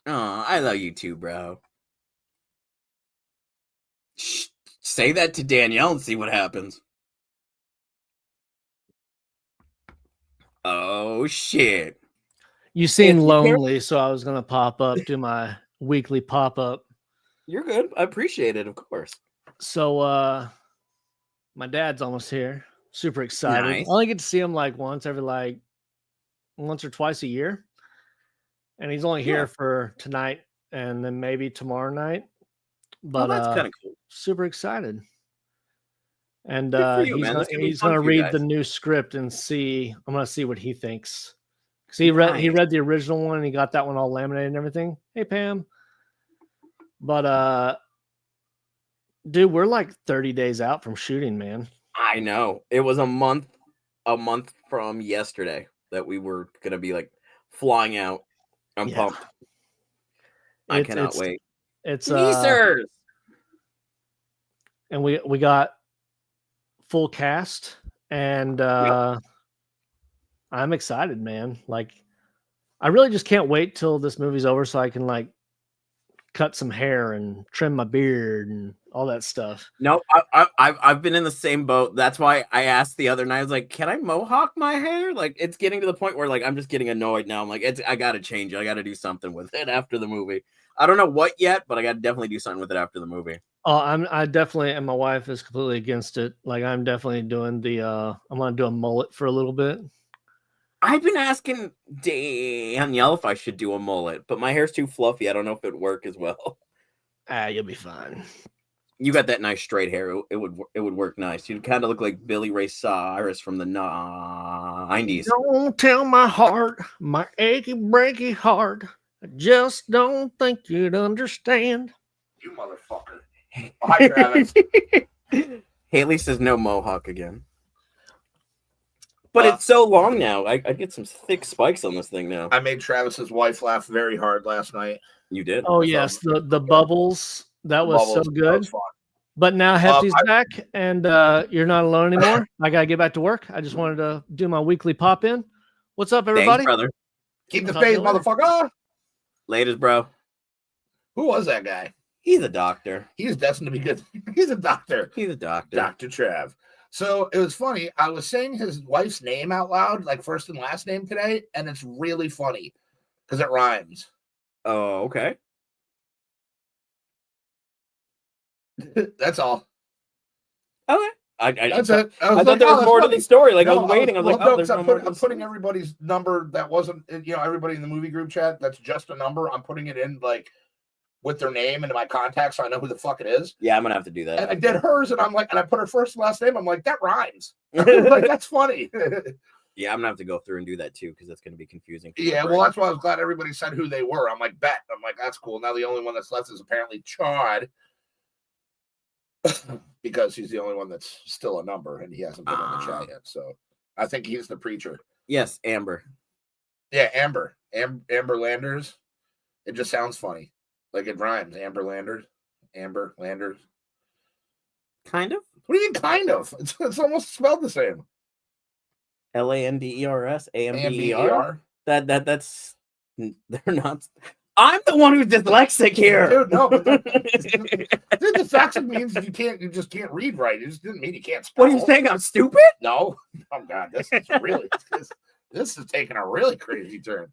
Oh, I love you too, bro. Shh, say that to Danielle and see what happens. Oh, shit. You seem lonely, so I was going to pop up, do my weekly pop-up. You're good. I appreciate it, of course. So, my dad's almost here. Super excited. Nice. I only get to see him like once or twice a year. And he's only here for tonight and then maybe tomorrow night. But that's kind of cool. Super excited. And Good for you, man. That's gonna be he's fun gonna for you read the guys. new script and see. I'm gonna see what he thinks. Cause he read the original one and he got that one all laminated and everything. Hey Pam. But dude, we're like 30 days out from shooting, man. I know. It was a month from yesterday that we were gonna be like flying out. I'm pumped. I cannot wait. It's Geezers! And we got full cast and I'm excited, man. Like I really just can't wait till this movie's over so I can like cut some hair and trim my beard and all that stuff. No, I've been in the same boat. That's why I asked the other night. I was like, "Can I mohawk my hair?" Like, it's getting to the point where like I'm just getting annoyed now. I'm like, I gotta change it. I gotta do something with it after the movie. I don't know what yet, but I gotta definitely do something with it after the movie. Oh, I definitely, and my wife is completely against it. Like I'm definitely doing I'm gonna do a mullet for a little bit. I've been asking Danielle if I should do a mullet, but my hair's too fluffy. I don't know if it would work as well. You'll be fine. You got that nice straight hair. It would work nice. You'd kind of look like Billy Ray Cyrus from the 90s. Don't tell my heart, my achy breaky heart. I just don't think you'd understand. You motherfucker. Hi, Travis. Haley says no mohawk again. But it's so long now. I get some thick spikes on this thing now. I made Travis's wife laugh very hard last night. You did? Oh, yes. The bubbles. That was so good. That was fun. But now Hefty's back, and you're not alone anymore. I got to get back to work. I just wanted to do my weekly pop-in. What's up, everybody? Thanks, brother. Keep the faith, motherfucker. Laters, bro. Who was that guy? He's a doctor. He's destined to be good. He's a doctor. He's a doctor. Dr. Trav. So it was funny. I was saying his wife's name out loud, like first and last name today, and it's really funny because it rhymes. Oh, okay. That's all. Okay. That's it. I thought there was more to the story. Like I was waiting. I was like, oh, there's no more. I'm putting everybody's number that wasn't, everybody in the movie group chat. That's just a number. I'm putting it in like with their name into my contacts, so I know who the fuck it is. Yeah, I'm gonna have to do that. And I did hers, and I'm like, and I put her first and last name. I'm like, that rhymes. Like that's funny. Yeah, I'm gonna have to go through and do that too because that's gonna be confusing. Yeah, well, that's why I was glad everybody said who they were. I'm like, bet. I'm like, that's cool. Now the only one that's left is apparently Chad. Because he's the only one that's still a number and he hasn't been on the chat yet. So I think he's the preacher. Yes, Amber. Yeah, Amber. Amber Landers. It just sounds funny. Like it rhymes. Amber Landers. Amber Landers. Kind of? What do you mean kind of? It's almost spelled the same. Landers, AMBER. AMBER? That's they're not. I'm the one who's dyslexic here. Dude, no, but dyslexic means you just can't read right. It just didn't mean you can't spell. What are you saying? I'm stupid? No. Oh God, this is really this is taking a really crazy turn.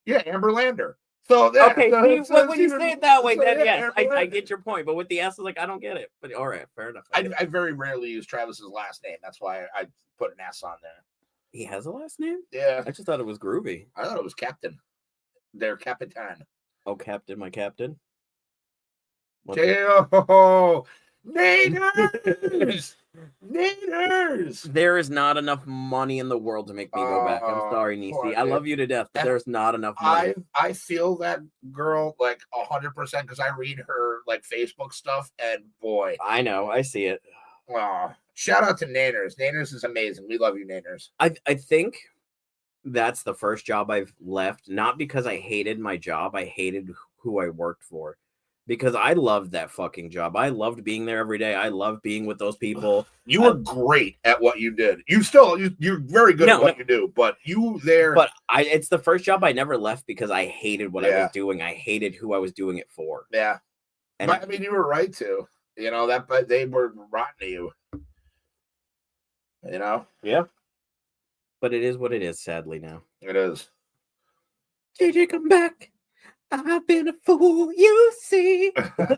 Yeah, Amber Lander. So okay, when you say it that way, then yes, I get your point. But with the S, like I don't get it. But all right, fair enough. I very rarely use Travis's last name. That's why I put an S on there. He has a last name? Yeah. I just thought it was Groovy. I thought it was Captain. Their Capitan. Oh, Captain, my captain. Naters! Naters! There is not enough money in the world to make me go back. I'm sorry, Nisi. I love you to death, but there's not enough money. I feel that girl like 100% because I read her like Facebook stuff, and boy, I know, I see it. Shout out to Naners. Naners is amazing. We love you, Naners. I think that's the first job I've left, not because I hated my job. I hated who I worked for. Because I loved that fucking job. I loved being there every day. I loved being with those people. You were great at what you did. You're very good at what you do, but you there. But it's the first job I never left because I hated what I was doing. I hated who I was doing it for. Yeah. And but, I mean, you were right to. But they were rotten to you. Yeah. But it is what it is, sadly, now. It is. JJ, come back. I've been a fool, you see.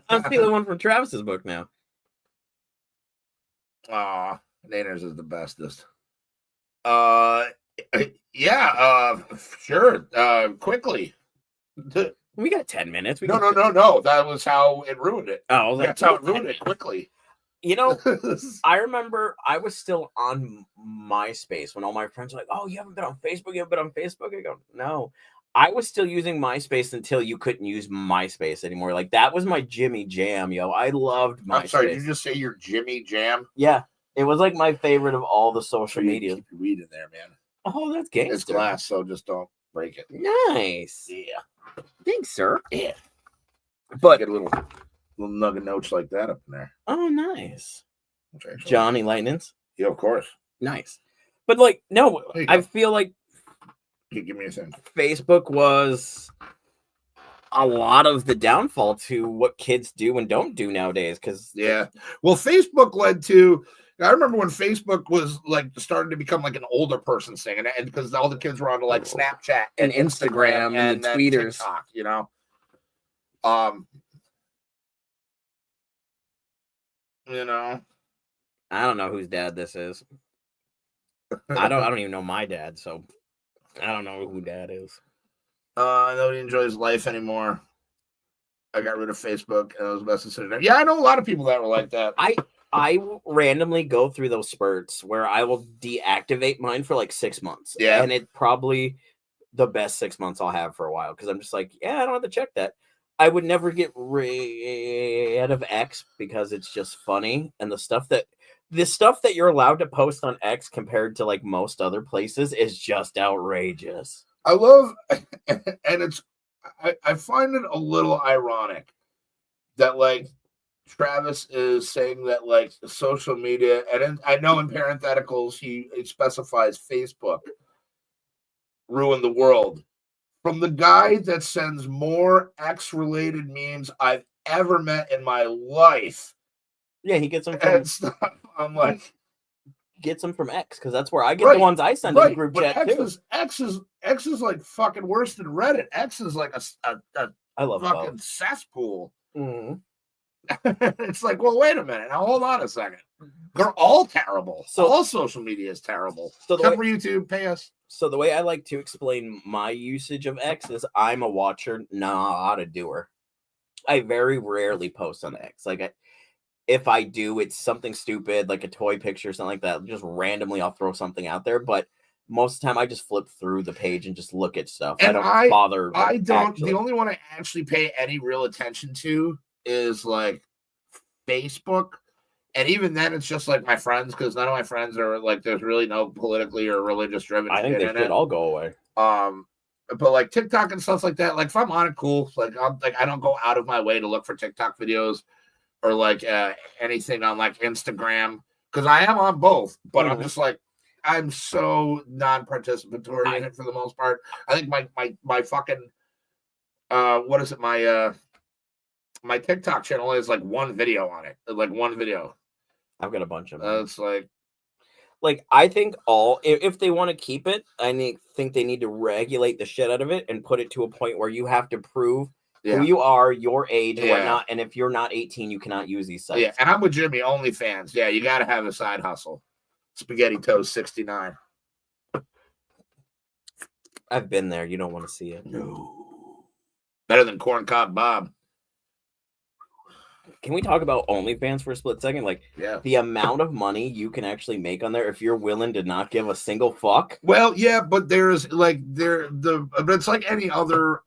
I'm stealing one from Travis's book now. Naners is the bestest. Sure. Quickly. We got 10 minutes. No. That was how it ruined it. Oh, that's how it ruined it quickly. You know, I remember I was still on MySpace when all my friends were like, "Oh, you haven't been on Facebook? You haven't been on Facebook?" I go, "No." I was still using MySpace until you couldn't use MySpace anymore. Like that was my Jimmy Jam, yo. I loved MySpace. I'm sorry, did you just say your Jimmy Jam? Yeah, it was like my favorite of all the social media. Keep your weed in there, man. Oh, that's gangster. It's glass, so just don't break it. Nice. Yeah. Thanks, sir. Yeah. But Get a little nugget notes like that up in there. Oh, nice. Actually, Johnny Lightnings. Yeah, of course. Nice. But like, no, I feel like give me a thing. Facebook was a lot of the downfall to what kids do and don't do nowadays. Because well, Facebook led to. I remember when Facebook was like starting to become like an older person's thing, and because all the kids were on to like Snapchat and Instagram and the tweeters, TikTok, you know. I don't know whose dad this is. I don't even know my dad, so I don't know who dad is. I know he enjoys life anymore. I got rid of Facebook and I was best to sit there. Yeah, I know a lot of people that were like that. I randomly go through those spurts where I will deactivate mine for like 6 months. Yeah. And it's probably the best 6 months I'll have for a while because I'm just like, yeah, I don't have to check that. I would never get rid of X because it's just funny. And the stuff that you're allowed to post on X compared to like most other places is just outrageous. I love, and I find it a little ironic that like Travis is saying that like social media, and I know in parentheticals he specifies Facebook ruined the world. From the guy that sends more X-related memes I've ever met in my life. Yeah, he gets them from stuff. I'm like, gets them from X because that's where I get the ones I send in the group chat too. X is like fucking worse than Reddit. X is like a I love fucking both. cesspool. Mm-hmm. It's like, well, wait a minute. Now hold on a second. They're all terrible. So all social media is terrible. So come for YouTube, pay us. So the way I like to explain my usage of X is I'm a watcher, not a doer. I very rarely post on X. Like if I do, it's something stupid, like a toy picture or something like that. Just randomly, I'll throw something out there. But most of the time, I just flip through the page and just look at stuff. And I don't bother. I don't. Actually. The only one I actually pay any real attention to is like Facebook. And even then, it's just like my friends, because none of my friends are like, there's really no politically or religious driven. I think they should all go away. But like TikTok and stuff like that, like if I'm on it, cool. Like I don't go out of my way to look for TikTok videos or like anything on like Instagram, because I am on both. But I'm just like, I'm so non-participatory in it for the most part. I think my fucking what is it? My TikTok channel is like one video on it, like one video. I've got a bunch of them. It's like I think if they want to keep it, I think they need to regulate the shit out of it and put it to a point where you have to prove who you are, your age, and whatnot. And if you're not 18, you cannot use these sites. Yeah, and I'm with Jimmy, OnlyFans. Yeah, you got to have a side hustle. Spaghetti Toast 69. I've been there. You don't want to see it. No. Better than Corncob Bob. Can we talk about OnlyFans for a split second? Like, the amount of money you can actually make on there if you're willing to not give a single fuck. Well, yeah, but there's like but it's like any other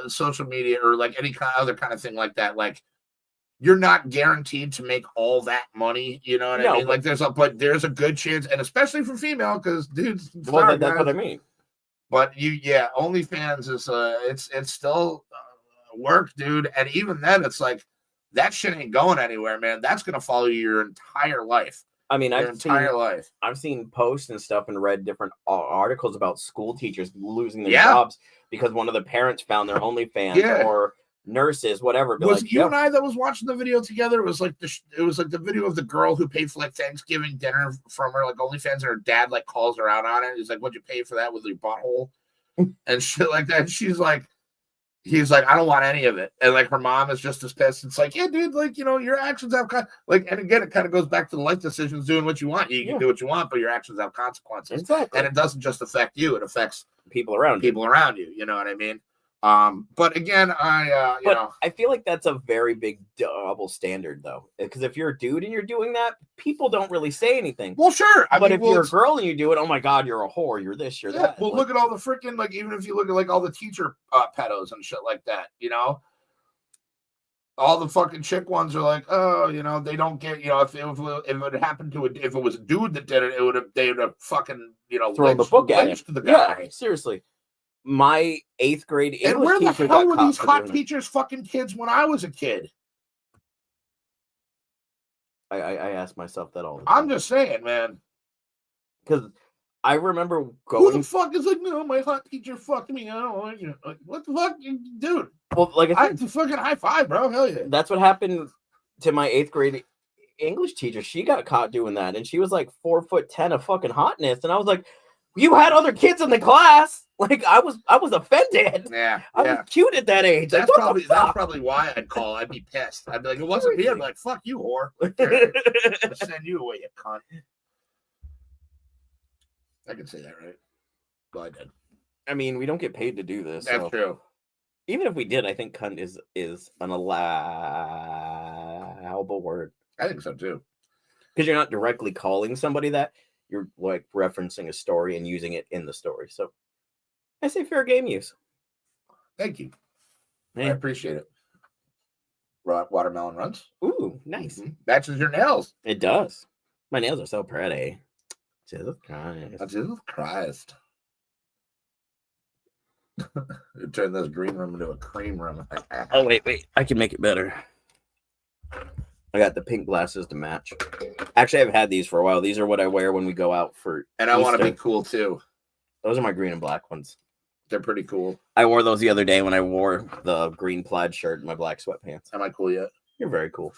social media or like any other kind of thing like that. Like, you're not guaranteed to make all that money. You know what I mean? Like, there's a good chance, and especially for female, because dudes. Well, that's what I mean. But OnlyFans is it's still work, dude, and even then, it's like. That shit ain't going anywhere, man. That's gonna follow you your entire life. I mean, I've seen posts and stuff and read different articles about school teachers losing their jobs because one of the parents found their OnlyFans or nurses, whatever. Was like, you and I that was watching the video together? It was like the video of the girl who paid for like Thanksgiving dinner from her like OnlyFans, and her dad like calls her out on it. He's like, "What'd you pay for that with your butthole?" and shit like that. And she's like. He's like, I don't want any of it. And like her mom is just as pissed. It's like, yeah, dude, like, you know, your actions have like, and again, it kind of goes back to the life decisions, doing what you want. You can do what you want, but your actions have consequences. Exactly. And it doesn't just affect you, it affects people around you. You know what I mean? But again, I feel like that's a very big double standard, though, because if you're a dude and you're doing that, people don't really say anything. Well, sure. But if you're a girl and you do it, oh my god, you're a whore. You're this. You're that. Well, look at all the freaking even if you look at all the teacher pedos and shit like that, all the fucking chick ones are like, oh, they don't get, if it happened to if it was a dude that did it, they would have fucking thrown the book at him. The guy. Yeah, seriously. My 8th grade English and where the teacher hell were these hot teachers fucking kids when I was a kid? I ask myself that all the time. I'm just saying, man. Because I remember going. Who the fuck is like, no, my hot teacher fucked me. I don't like it. Like, what the fuck, dude? Well, like I said, fucking high five, bro. Hell yeah. That's what happened to my 8th grade English teacher. She got caught doing that, and she was like 4'10" of fucking hotness, and I was like, you had other kids in the class. Like I was offended. Yeah, I was cute at that age. That's probably why I'd call. I'd be pissed. I'd be like, it wasn't me. I'd be like, fuck you, whore. I'll send you away, you cunt. I can say that, right? Well, I did. I mean, we don't get paid to do this. That's true. Even if we did, I think cunt is an allowable word. I think so too. Because you're not directly calling somebody that. You're like referencing a story and using it in the story. So I say fair game use. Thank you. Yeah. I appreciate it. Watermelon runs. Ooh, nice. Mm-hmm. Matches your nails. It does. My nails are so pretty. Jesus Christ. Turn this green room into a cream room. Oh, wait. I can make it better. I got the pink glasses to match. Actually, I've had these for a while. These are what I wear when we go out for And I want to be cool, too. Those are my green and black ones. They're pretty cool. I wore those the other day when I wore the green plaid shirt and my black sweatpants. Am I cool yet? You're very cool.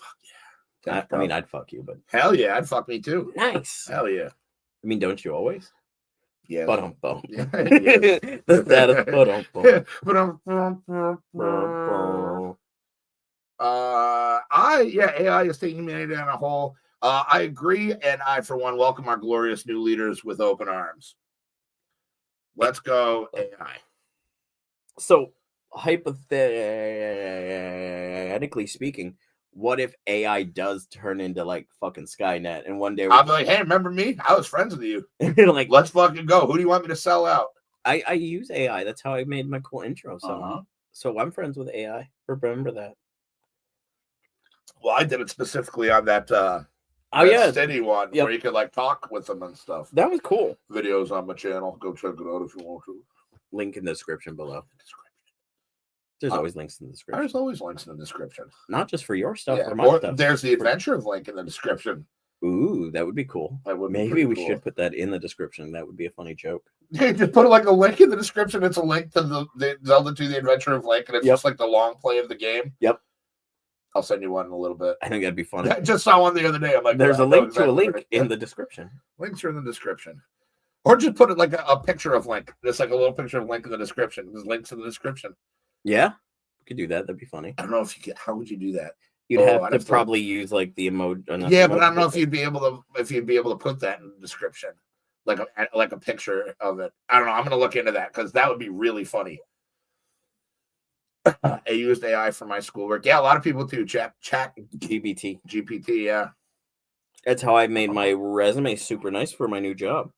Fuck yeah. I mean, I'd fuck you, but... Hell yeah, I'd fuck me, too. Nice. Hell yeah. I mean, don't you always? Yeah. Ba-dum-bum. Yeah. The status. Ba-dum-bum. AI is taking humanity down a hole. I agree, and I, for one, welcome our glorious new leaders with open arms. Let's go, AI. So, hypothetically speaking, what if AI does turn into like fucking Skynet, and one day I'll be like, hey, remember me? I was friends with you. like, let's fucking go. Who do you want me to sell out? I use AI. That's how I made my cool intro song. So I'm friends with AI. Remember that. Well, I did it specifically on that steady one where you could like talk with them and stuff. That was cool. Videos on my channel. Go check it out if you want to. Link in the description below. There's always links in the description. There's always links in the description. Not just for your stuff, for my stuff. There's the adventure of link in the description. Ooh, that would be cool. Maybe we should put that in the description. That would be a funny joke. Just put like a link in the description. It's a link to the Zelda 2: The Adventure of Link, and it's just like the long play of the game. Yep. I'll send you one in a little bit. I think that'd be funny. I just saw one the other day. I'm like, there's a link to a link in the description. Links are in the description. Or just put it like a picture of Link. Just like a little picture of Link in the description. There's links in the description. Yeah, we could do that. That'd be funny. I don't know if you could. How would you do that? You'd have to probably use like the emoji. Yeah, but I don't know if you'd be able to put that in the description, like a picture of it. I don't know. I'm gonna look into that because that would be really funny. I used AI for my schoolwork. Yeah, a lot of people do. Chat GPT. Yeah, that's how I made my resume super nice for my new job.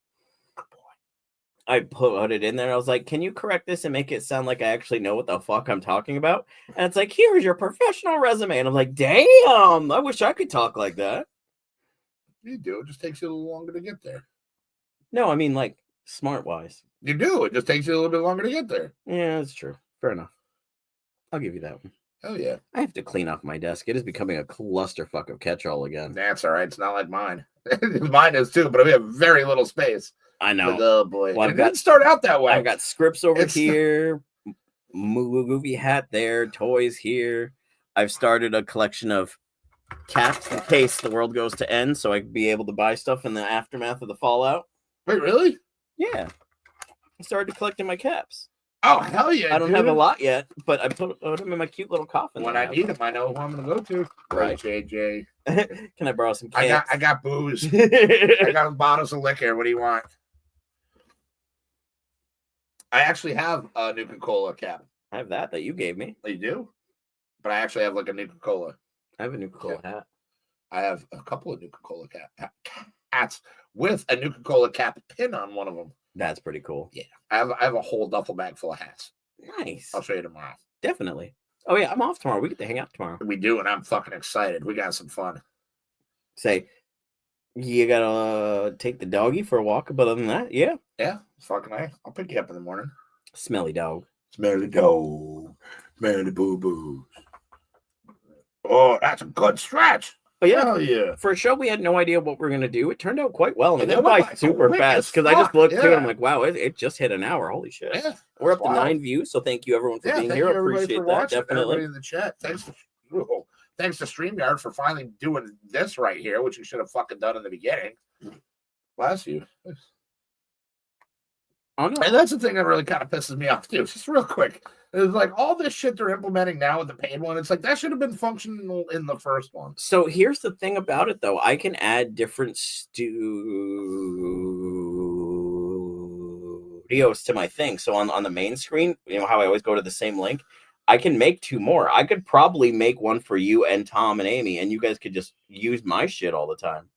I put it in there. I was like, can you correct this and make it sound like I actually know what the fuck I'm talking about? And it's like, here's your professional resume. And I'm like, damn, I wish I could talk like that. You do. It just takes you a little longer to get there. No, I mean like smart wise. You do. It just takes you a little bit longer to get there. Yeah, that's true. Fair enough. I'll give you that one. Oh, yeah. I have to clean off my desk. It is becoming a clusterfuck of catch-all again. That's all right. It's not like mine. Mine is too, but we have very little space. I know. Like, oh boy. Well, it didn't start out that way. I've got scripts over here, movie hat there, toys here. I've started a collection of caps in case the world goes to end, so I can be able to buy stuff in the aftermath of the fallout. Wait, really? Yeah. I started collecting my caps. Oh, hell yeah. I don't have a lot yet, but I put them in my cute little coffin. When I need them, I know who I'm going to go to. Right, JJ. Can I borrow some caps? I got booze. I got bottles of liquor. What do you want? I actually have a Nuka-Cola cap. I have that you gave me. You do? But I actually have like a Nuka-Cola. I have a Nuka-Cola hat. I have a couple of Nuka-Cola hats with a Nuka-Cola cap pin on one of them. That's pretty cool. Yeah. I have a whole duffel bag full of hats. Nice. I'll show you tomorrow. Definitely. Oh, yeah, I'm off tomorrow. We get to hang out tomorrow. We do, and I'm fucking excited. We got some fun. Say, you gotta take the doggy for a walk, but other than that, yeah. Yeah, fucking I'll pick you up in the morning. Smelly dog. Smelly dog. Smelly boo-boo. Oh, that's a good stretch. But yeah, hell yeah. For a show we had no idea what we were going to do. It turned out quite well. And it it went by super fast because I just looked too and I'm like, wow, it just hit an hour. Holy shit. Yeah, we're up to 9 views. So thank you everyone for being here. I appreciate that. Definitely. Everybody in the chat. Thanks to StreamYard for finally doing this right here, which you should have fucking done in the beginning. Bless you. Oh, no. And that's the thing that really kind of pisses me off too. Just real quick. It's like all this shit they're implementing now with the paid one. It's like that should have been functional in the first one. So here's the thing about it, though. I can add different studios to my thing. So on the main screen, you know how I always go to the same link? I can make 2 more. I could probably make one for you and Tom and Amy, and you guys could just use my shit all the time.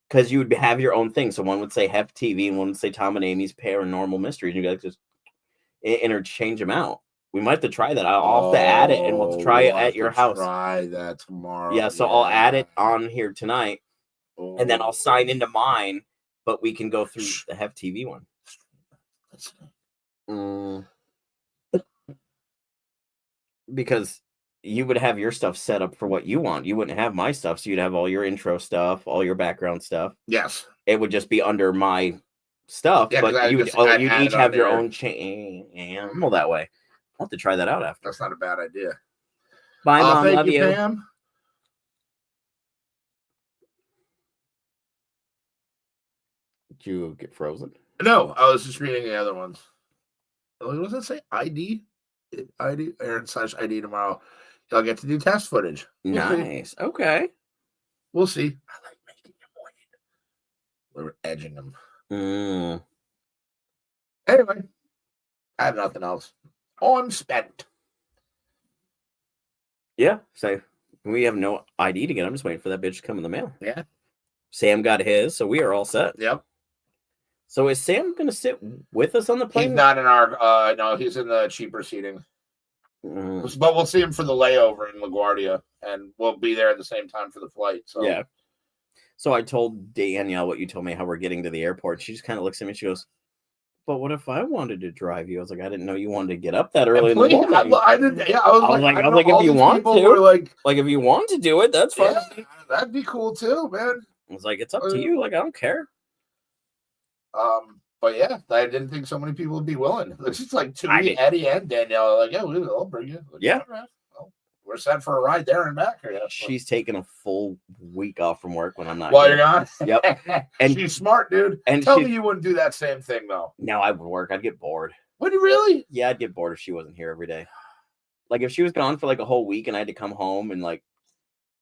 Because you would have your own thing. So one would say Hef TV and one would say Tom and Amy's Paranormal Mysteries. And you guys just interchange them out. We might have to try that. I'll have to add it and we'll try it at your house. Try that tomorrow. Yeah, so I'll add it on here tonight. And then I'll sign into mine, but we can go through the Hef TV one. Because you would have your stuff set up for what you want. You wouldn't have my stuff, so you'd have all your intro stuff, all your background stuff. Yes. It would just be under my stuff, yeah, but you'd each have your own channel that way. I'll have to try that out after. That's not a bad idea. Bye, Mom. Thank Love you. Pam. Did you get frozen? No, I was just reading the other ones. What does it say? ID? Aaron/ID tomorrow. Y'all get to do test footage. Nice. Okay. We'll see. I like making them wait. We're edging them. Anyway, I have nothing else. I'm spent. Yeah. So we have no ID to get. I'm just waiting for that bitch to come in the mail. Yeah. Sam got his, so we are all set. Yep. So is Sam going to sit with us on the plane? He's not in our. No, he's in the cheaper seating. But we'll see him for the layover in LaGuardia, and we'll be there at the same time for the flight. So yeah. So I told Danielle what you told me, how we're getting to the airport. She just kind of looks at me. She goes, "But what if I wanted to drive you?" I was like, "I didn't know you wanted to get up that early in the morning." I didn't. Yeah, I was like, if you want to, like if you want to do it, that's fine. Yeah, that'd be cool too, man. I was like, "It's up to you. Like, I don't care." But yeah, I didn't think so many people would be willing. It's just like Tootie, Eddie, and Danielle. Like, yeah, I'll bring you. Like, yeah. Right. Well, we're set for a ride there and back. Or, yeah, she's taking a full week off from work when I'm not. While you're gone. Yep. And she's smart, dude. And tell me you wouldn't do that same thing though. No, I would work. I'd get bored. Would you really? Yeah, I'd get bored if she wasn't here every day. Like if she was gone for like a whole week and I had to come home and like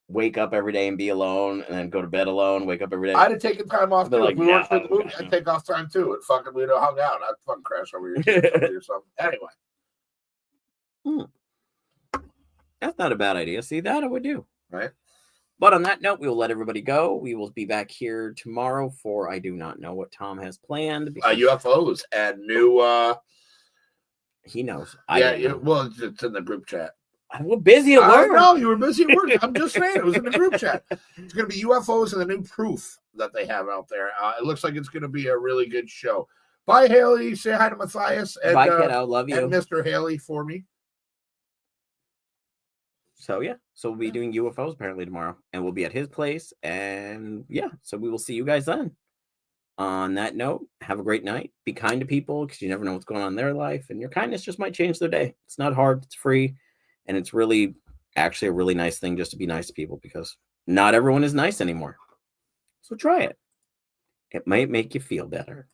wake up every day and be alone and then go to bed alone, wake up every day. I'd have taken time off too. Like, we worked for the movie. I'd take off time too. And fucking we'd have hung out. I'd fucking crash over your or something. Anyway. That's not a bad idea. See, that I would do. Right. But on that note, we will let everybody go. We will be back here tomorrow for I do not know what Tom has planned. UFOs and new he knows. Well, it's in the group chat. We're busy at work. No, you were busy at work. I'm just saying it was in the group chat. It's going to be UFOs and the new proof that they have out there. It looks like it's going to be a really good show. Bye, Haley. Say hi to Matthias. And, bye, kiddo. Love you. And Mr. Haley for me. So, yeah. So, we'll be doing UFOs apparently tomorrow. And we'll be at his place. And, yeah. So, we will see you guys then. On that note, have a great night. Be kind to people because you never know what's going on in their life. And your kindness just might change their day. It's not hard. It's free. And it's really, actually a really nice thing just to be nice to people because not everyone is nice anymore. So try it. It might make you feel better.